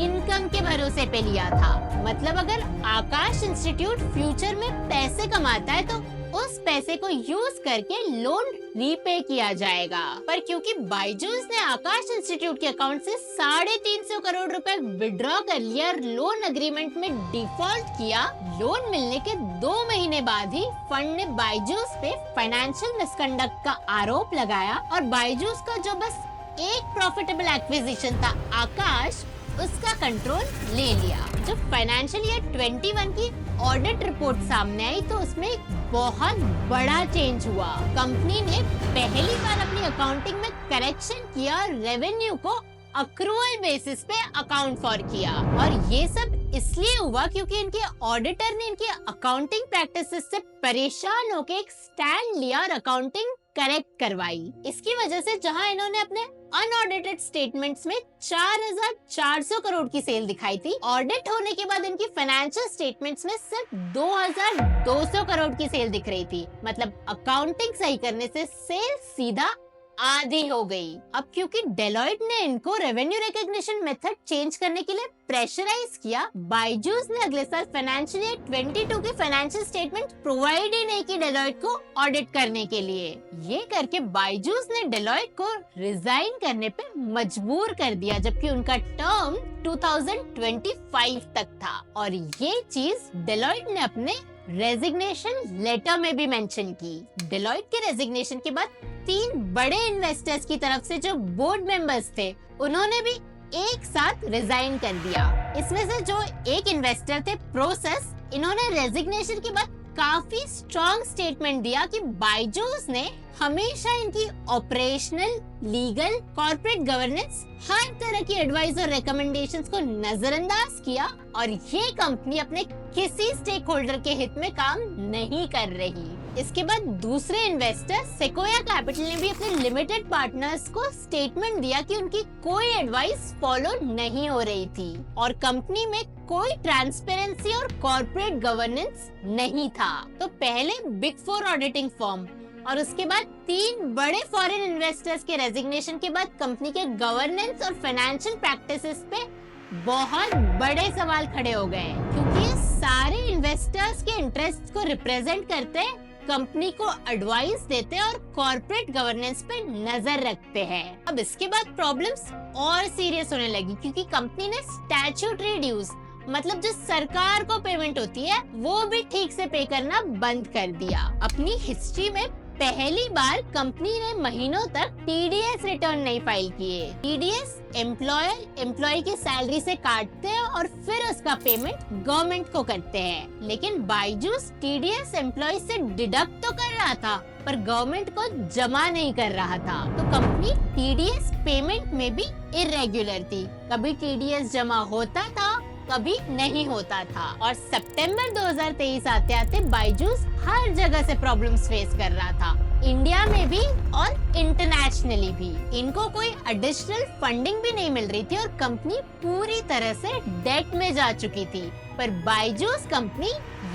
इनकम के भरोसे पे लिया था। मतलब अगर आकाश इंस्टीट्यूट फ्यूचर में पैसे कमाता है तो उस पैसे को यूज करके लोन रीपे किया जाएगा। पर क्योंकि बायजूस ने आकाश इंस्टीट्यूट के अकाउंट से 350 करोड़ रुपए विड्रॉ कर लिया और लोन एग्रीमेंट में डिफॉल्ट किया, लोन मिलने के 2 महीने बाद ही फंड ने बायजूस पे फाइनेंशियल मिसकंडक्ट का आरोप लगाया और बायजूस का जो बस एक प्रॉफिटेबल एक्विजिशन था आकाश, उसका कंट्रोल ले लिया। जब फाइनेंशियल ईयर 21 की ऑडिट रिपोर्ट सामने आई तो उसमें एक बहुत बड़ा चेंज हुआ। कंपनी ने पहली बार अपनी अकाउंटिंग में करेक्शन किया और रेवेन्यू को अक्रूवल बेसिस पे अकाउंट फॉर किया। और ये सब इसलिए हुआ क्योंकि इनके ऑडिटर ने इनकी अकाउंटिंग प्रैक्टिसेस से परेशान होकर एक स्टैंड लिया और अकाउंटिंग करेक्ट करवाई। इसकी वजह से जहां इन्होंने अपने अनऑडिटेड स्टेटमेंट्स में 4,400 करोड़ की सेल दिखाई थी, ऑडिट होने के बाद इनकी फाइनेंशियल स्टेटमेंट्स में सिर्फ 2,200 करोड़ की सेल दिख रही थी। मतलब अकाउंटिंग सही करने से सेल सीधा आधी हो गई। अब क्योंकि डेलॉइट ने इनको रेवेन्यू रिकॉग्निशन मेथड चेंज करने के लिए प्रेशराइज किया, बायजूस ने अगले साल फाइनेंशियल ईयर 22 की फाइनेंशियल स्टेटमेंट प्रोवाइड ही नहीं की डेलॉइट को ऑडिट करने के लिए। ये करके बायजूस ने डेलॉइट को रिजाइन करने पे मजबूर कर दिया, जबकि उनका टर्म 2025 तक था। और ये चीज डेलॉइट ने अपने रेजिग्नेशन लेटर में भी मेंशन की। डेलॉइट के रेजिग्नेशन के बाद 3 बड़े इन्वेस्टर्स की तरफ से जो बोर्ड मेंबर्स थे, उन्होंने भी एक साथ रिजाइन कर दिया। इसमें से जो एक इन्वेस्टर थे प्रोसेस, इन्होंने रेजिग्नेशन के बाद काफी स्ट्रॉन्ग स्टेटमेंट दिया कि बायजूस ने हमेशा इनकी ऑपरेशनल, लीगल, कॉर्पोरेट गवर्नेंस, हर तरह की एडवाइस और रिकमेंडेशंस को नजरअंदाज किया और ये कंपनी अपने किसी स्टेक होल्डर के हित में काम नहीं कर रही। इसके बाद दूसरे इन्वेस्टर सेकोया कैपिटल ने भी अपने लिमिटेड पार्टनर्स को स्टेटमेंट दिया कि उनकी कोई एडवाइस फॉलो नहीं हो रही थी और कंपनी में कोई ट्रांसपेरेंसी और कॉर्पोरेट गवर्नेंस नहीं था। तो पहले बिग 4 ऑडिटिंग फर्म और उसके बाद 3 बड़े फॉरेन इन्वेस्टर्स के रेजिग्नेशन के बाद कंपनी के गवर्नेंस और फाइनेंशियल प्रैक्टिसेस पे बहुत बड़े सवाल खड़े हो गए, क्योंकि ये सारे इन्वेस्टर्स के इंटरेस्ट को रिप्रेजेंट करते हैं, कंपनी को एडवाइस देते हैं और कॉर्पोरेट गवर्नेंस पे नजर रखते हैं। अब इसके बाद प्रॉब्लम्स और सीरियस होने लगी, क्योंकि कंपनी ने स्टैट्यूटरी ड्यूज, मतलब जो सरकार को पेमेंट होती है, वो भी ठीक से पे करना बंद कर दिया। अपनी हिस्ट्री में पहली बार कंपनी ने महीनों तक टीडीएस रिटर्न नहीं फाइल किए। टीडीएस एम्प्लॉयर एम्प्लॉय की सैलरी से काटते हैं और फिर उसका पेमेंट गवर्नमेंट को करते हैं। लेकिन बायजूस टीडीएस एम्प्लॉय से डिडक्ट तो कर रहा था, पर गवर्नमेंट को जमा नहीं कर रहा था। तो कंपनी टीडीएस पेमेंट में भी इरेगुलर थी, कभी टीडीएस जमा होता था, कभी नहीं होता था। और सितंबर 2023 आते आते बायजूस हर जगह से प्रॉब्लम्स फेस कर रहा था, इंडिया में भी और इंटरनेशनली भी। इनको कोई एडिशनल फंडिंग भी नहीं मिल रही थी और कंपनी पूरी तरह से डेट में जा चुकी थी। पर बायजूस कंपनी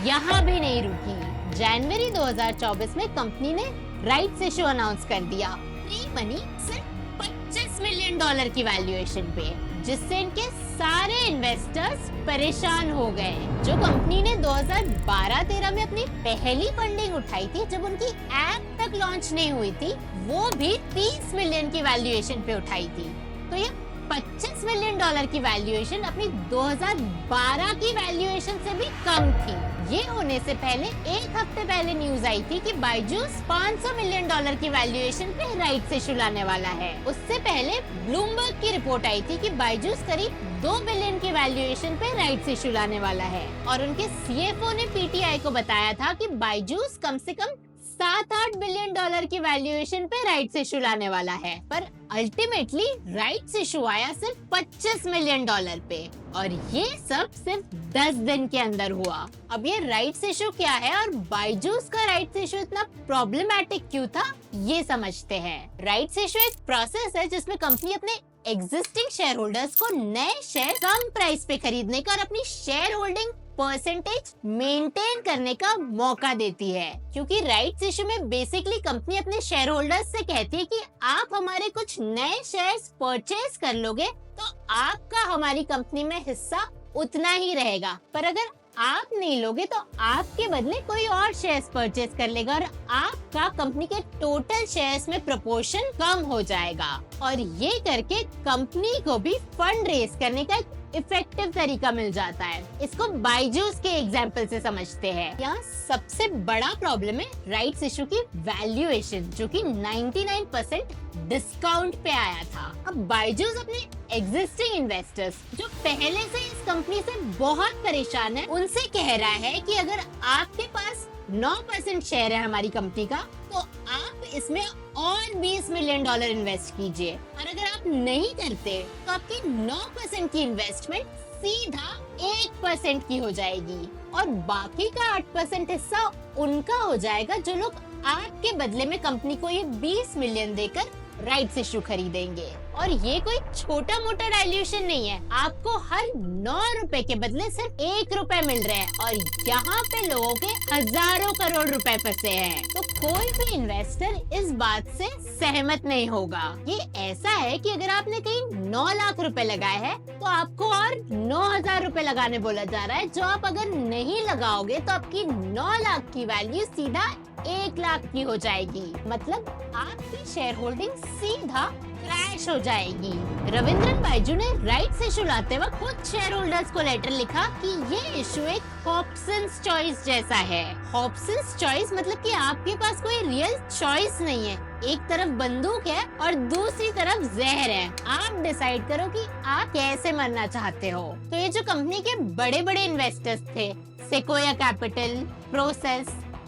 यहाँ भी नहीं रुकी। जनवरी 2024 में कंपनी ने राइट्स इशू अनाउंस कर दिया, फ्री मनी सिर्फ $25 मिलियन की वैल्यूएशन पे, जिससे इनके सारे इन्वेस्टर्स परेशान हो गए। जो कंपनी ने 2012-13 में अपनी पहली फंडिंग उठाई थी, जब उनकी ऐप तक लॉन्च नहीं हुई थी, वो भी 30 मिलियन की वैल्यूएशन पे उठाई थी। तो ये $25 मिलियन की वैल्यूएशन अपनी 2012 की वैल्यूएशन से भी कम थी। ये होने से पहले एक हफ्ते पहले न्यूज आई थी कि बायजूस $500 मिलियन की वैल्यूएशन पे राइट्स इशू लाने वाला है। उससे पहले ब्लूमबर्ग की रिपोर्ट आई थी कि बायजूस करीब $2 बिलियन की वैल्यूएशन पे राइट्स इशू लाने वाला है। और उनके सीएफओ ने पीटीआई को बताया था कि बायजूस कम से कम $7-8 बिलियन की वैल्यूएशन पे राइट्स इशू लाने वाला है। पर अल्टीमेटली राइट्स इशू आया सिर्फ $25 मिलियन पे, और ये सब सिर्फ 10 दिन के अंदर हुआ। अब ये राइट्स इशू क्या है और बायजूस का राइट्स इशू इतना प्रॉब्लमैटिक क्यों था, ये समझते हैं। राइट्स इशू एक प्रोसेस है जिसमें कंपनी अपने एग्जिस्टिंग शेयर होल्डर्स को नए शेयर कम प्राइस पे खरीदने का और अपनी शेयर होल्डिंग परसेंटेज मेंटेन करने का मौका देती है, क्योंकि राइट्स इशू में बेसिकली कंपनी अपने शेयर होल्डर्स से कहती है कि आप हमारे कुछ नए शेयर्स परचेज कर लोगे तो आपका हमारी कंपनी में हिस्सा उतना ही रहेगा, पर अगर आप नहीं लोगे तो आपके बदले कोई और शेयर्स परचेज कर लेगा और आपका कंपनी के टोटल शेयर्स में प्रोपोर्शन कम हो जाएगा। और ये करके कंपनी को भी फंड रेज करने का एक इफेक्टिव तरीका मिल जाता है। इसको बायजूस के एग्जाम्पल से समझते हैं। यहाँ सबसे बड़ा प्रॉब्लम है राइट्स इशू की वैल्यूएशन, जो कि 99% डिस्काउंट पे आया था। अब बायजूस अपने एग्जिस्टिंग इन्वेस्टर्स जो पहले से इस कंपनी से बहुत परेशान है, उनसे कह रहा है कि अगर आपके पास 9% शेयर है हमारी कंपनी का, तो आप इसमें और $20 मिलियन इन्वेस्ट कीजिए, और अगर आप नहीं करते तो आपकी 9% की इन्वेस्टमेंट सीधा 1% की हो जाएगी और बाकी का 8% हिस्सा उनका हो जाएगा जो लोग आपके बदले में कंपनी को ये 20 मिलियन देकर राइट्स इशू खरीदेंगे। और ये कोई छोटा मोटा डाइल्यूशन नहीं है, आपको हर 9 रुपए के बदले सिर्फ 1 रुपए मिल रहे हैं और यहाँ पे लोगों के हजारों करोड़ रुपए फंसे हैं। तो कोई भी इन्वेस्टर इस बात से सहमत नहीं होगा। ये ऐसा है कि अगर आपने कहीं 9 लाख रुपए लगाए हैं तो आपको और 9,000 रुपए लगाने बोला जा रहा है, जो आप अगर नहीं लगाओगे तो आपकी 9 लाख की वैल्यू सीधा 1 लाख की हो जाएगी। मतलब आपकी शेयर होल्डिंग सीधा क्रैश हो जाएगी। रविंद्रन बायजू ने राइट्स इशू लाते वक्त खुद शेयर होल्डर्स को लेटर लिखा कि ये इशू एक हॉब्सन्स चॉइस जैसा है। हॉब्सन्स चॉइस मतलब कि आपके पास कोई रियल चॉइस नहीं है, एक तरफ बंदूक है और दूसरी तरफ जहर है, आप डिसाइड करो कि आप कैसे मरना चाहते हो। तो ये जो कंपनी के बड़े बड़े इन्वेस्टर्स थे, सेक्वाया कैपिटल, प्रोसेस,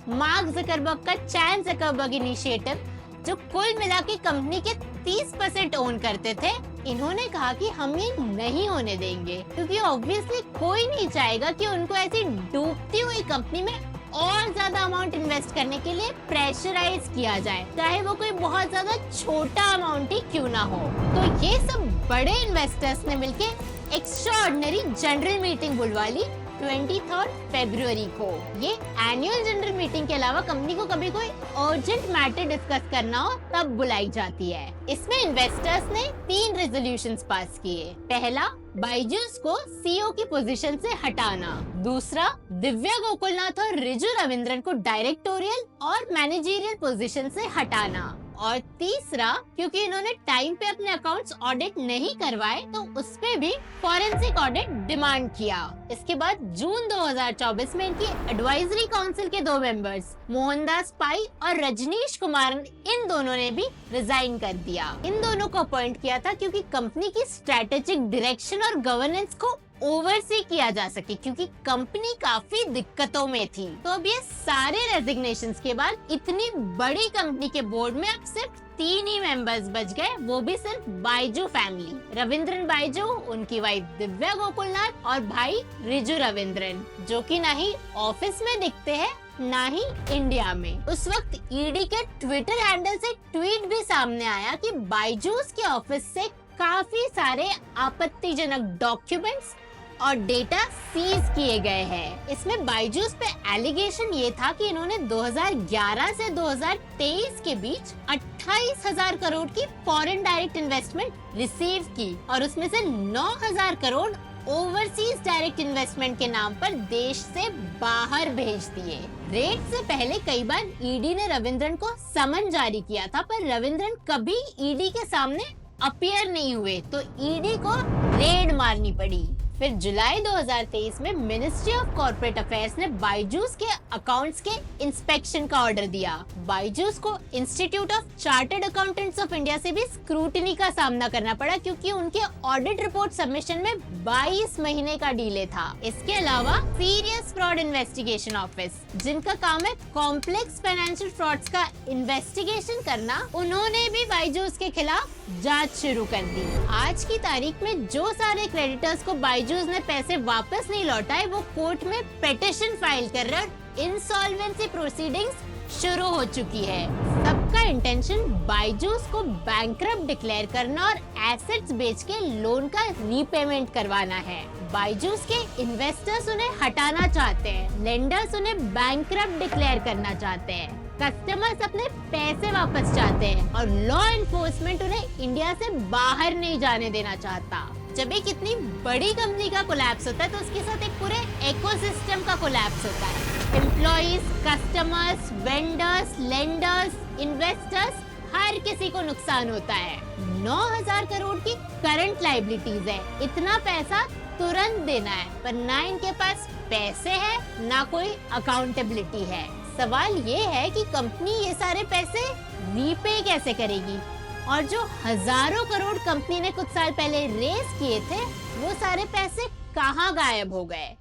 मार्क ज़करबर्ग का चैन ज़करबर्ग इनिशिएटिव, जो कुल मिला के कंपनी के 30% ओन करते थे, इन्होंने कहा कि हम ये नहीं होने देंगे, क्योंकि ऑब्वियसली कोई नहीं चाहेगा कि उनको ऐसी डूबती हुई कंपनी में और ज्यादा अमाउंट इन्वेस्ट करने के लिए प्रेशराइज किया जाए, चाहे वो कोई बहुत ज्यादा छोटा अमाउंट ही क्यों ना हो। तो ये सब बड़े इन्वेस्टर्स ने मिलके एक्स्ट्राऑर्डिनरी जनरल मीटिंग बुलवा ली 23 फरवरी को। ये एनुअल जनरल मीटिंग के अलावा कंपनी को कभी कोई अर्जेंट मैटर डिस्कस करना हो तब बुलाई जाती है। इसमें इन्वेस्टर्स ने 3 रेजोल्यूशंस पास किए। पहला, बायजूस को सीईओ की पोजीशन से हटाना। दूसरा, दिव्या गोकुलनाथ और रिजु रविंद्रन को डायरेक्टोरियल और मैनेजरियल पोजीशन से हटाना। और तीसरा, क्योंकि इन्होंने टाइम पे अपने अकाउंट्स ऑडिट नहीं करवाए तो उस पे भी फॉरेंसिक ऑडिट डिमांड किया। इसके बाद जून 2024 में इनकी एडवाइजरी काउंसिल के 2 मेंबर्स मोहनदास पाई और रजनीश कुमार, इन दोनों ने भी रिजाइन कर दिया। इन दोनों को अपॉइंट किया था क्योंकि कंपनी की स्ट्रेटेजिक डायरेक्शन और गवर्नेंस को ओवरसी किया जा सके, क्योंकि कंपनी काफी दिक्कतों में थी। तो अब ये सारे रेजिग्नेशंस के बाद इतनी बड़ी कंपनी के बोर्ड में अब सिर्फ 3 ही मेंबर्स बच गए, वो भी सिर्फ बायजू फैमिली, रविंद्रन बायजू, उनकी वाइफ दिव्या गोकुलनाथ और भाई रिजु रविंद्रन, जो कि ना ही ऑफिस में दिखते हैं ना ही इंडिया में। उस वक्त ईडी के ट्विटर हैंडल से ट्वीट भी सामने आया कि बायजूस के ऑफिस से काफी सारे आपत्तिजनक डॉक्यूमेंट्स और डेटा सीज किए गए हैं। इसमें बायजूस पे एलिगेशन ये था कि इन्होंने 2011 से 2023 के बीच 28,000 करोड़ की फॉरेन डायरेक्ट इन्वेस्टमेंट रिसीव की और उसमें से 9,000 करोड़ ओवरसीज डायरेक्ट इन्वेस्टमेंट के नाम पर देश से बाहर भेज दिए। रेड से पहले कई बार ईडी ने रविंद्रन को समन जारी किया था, पर रविंद्रन कभी ईडी के सामने अपीयर नहीं हुए, तो ईडी को रेड मारनी पड़ी। फिर जुलाई 2023 में मिनिस्ट्री ऑफ कॉर्पोरेट अफेयर्स ने बायजूस के अकाउंट्स के इंस्पेक्शन का ऑर्डर दिया। बायजूस को institute of chartered accountants of India से भी स्क्रूटनी का सामना करना पड़ा, क्योंकि उनके ऑडिट रिपोर्ट सबमिशन में 22 महीने का डिले था। इसके अलावा सीरियस फ्रॉड इन्वेस्टिगेशन ऑफिस, जिनका काम है कॉम्प्लेक्स फाइनेंशियल फ्रॉड्स का इन्वेस्टिगेशन करना, उन्होंने भी बायजूस के खिलाफ जांच शुरू कर दी। आज की तारीख में जो सारे क्रेडिटर्स को बायजूस ने पैसे वापस नहीं लौटाए, वो कोर्ट में पिटीशन फाइल कर रहे और इंसॉल्वेंसी प्रोसीडिंग्स शुरू हो चुकी है। सबका इंटेंशन बायजूस को बैंकरप्ट डिक्लेयर करना और एसेट्स बेच के लोन का रीपेमेंट करवाना है। बायजूस के इन्वेस्टर्स उन्हें हटाना चाहते हैं, लेंडर्स उन्हें बैंकरप्ट डिक्लेयर करना चाहते हैं, कस्टमर्स अपने पैसे वापस चाहते हैं और लॉ एनफोर्समेंट उन्हें इंडिया से बाहर नहीं जाने देना चाहता। जब एक इतनी बड़ी कंपनी का कोलैप्स होता है तो उसके साथ एक पूरे इकोसिस्टम का कोलैप्स होता है। Employees, customers, vendors, lenders, investors, हर किसी को नुकसान होता है। 9,000 करोड़ की करंट लायबिलिटीज है, इतना पैसा तुरंत देना है, पर ना इनके पास पैसे हैं ना कोई अकाउंटेबिलिटी है। सवाल ये है कि कंपनी ये सारे पैसे रीपे कैसे करेगी, और जो हजारों करोड़ कंपनी ने कुछ साल पहले रेस किए थे वो सारे पैसे कहाँ गायब हो गए।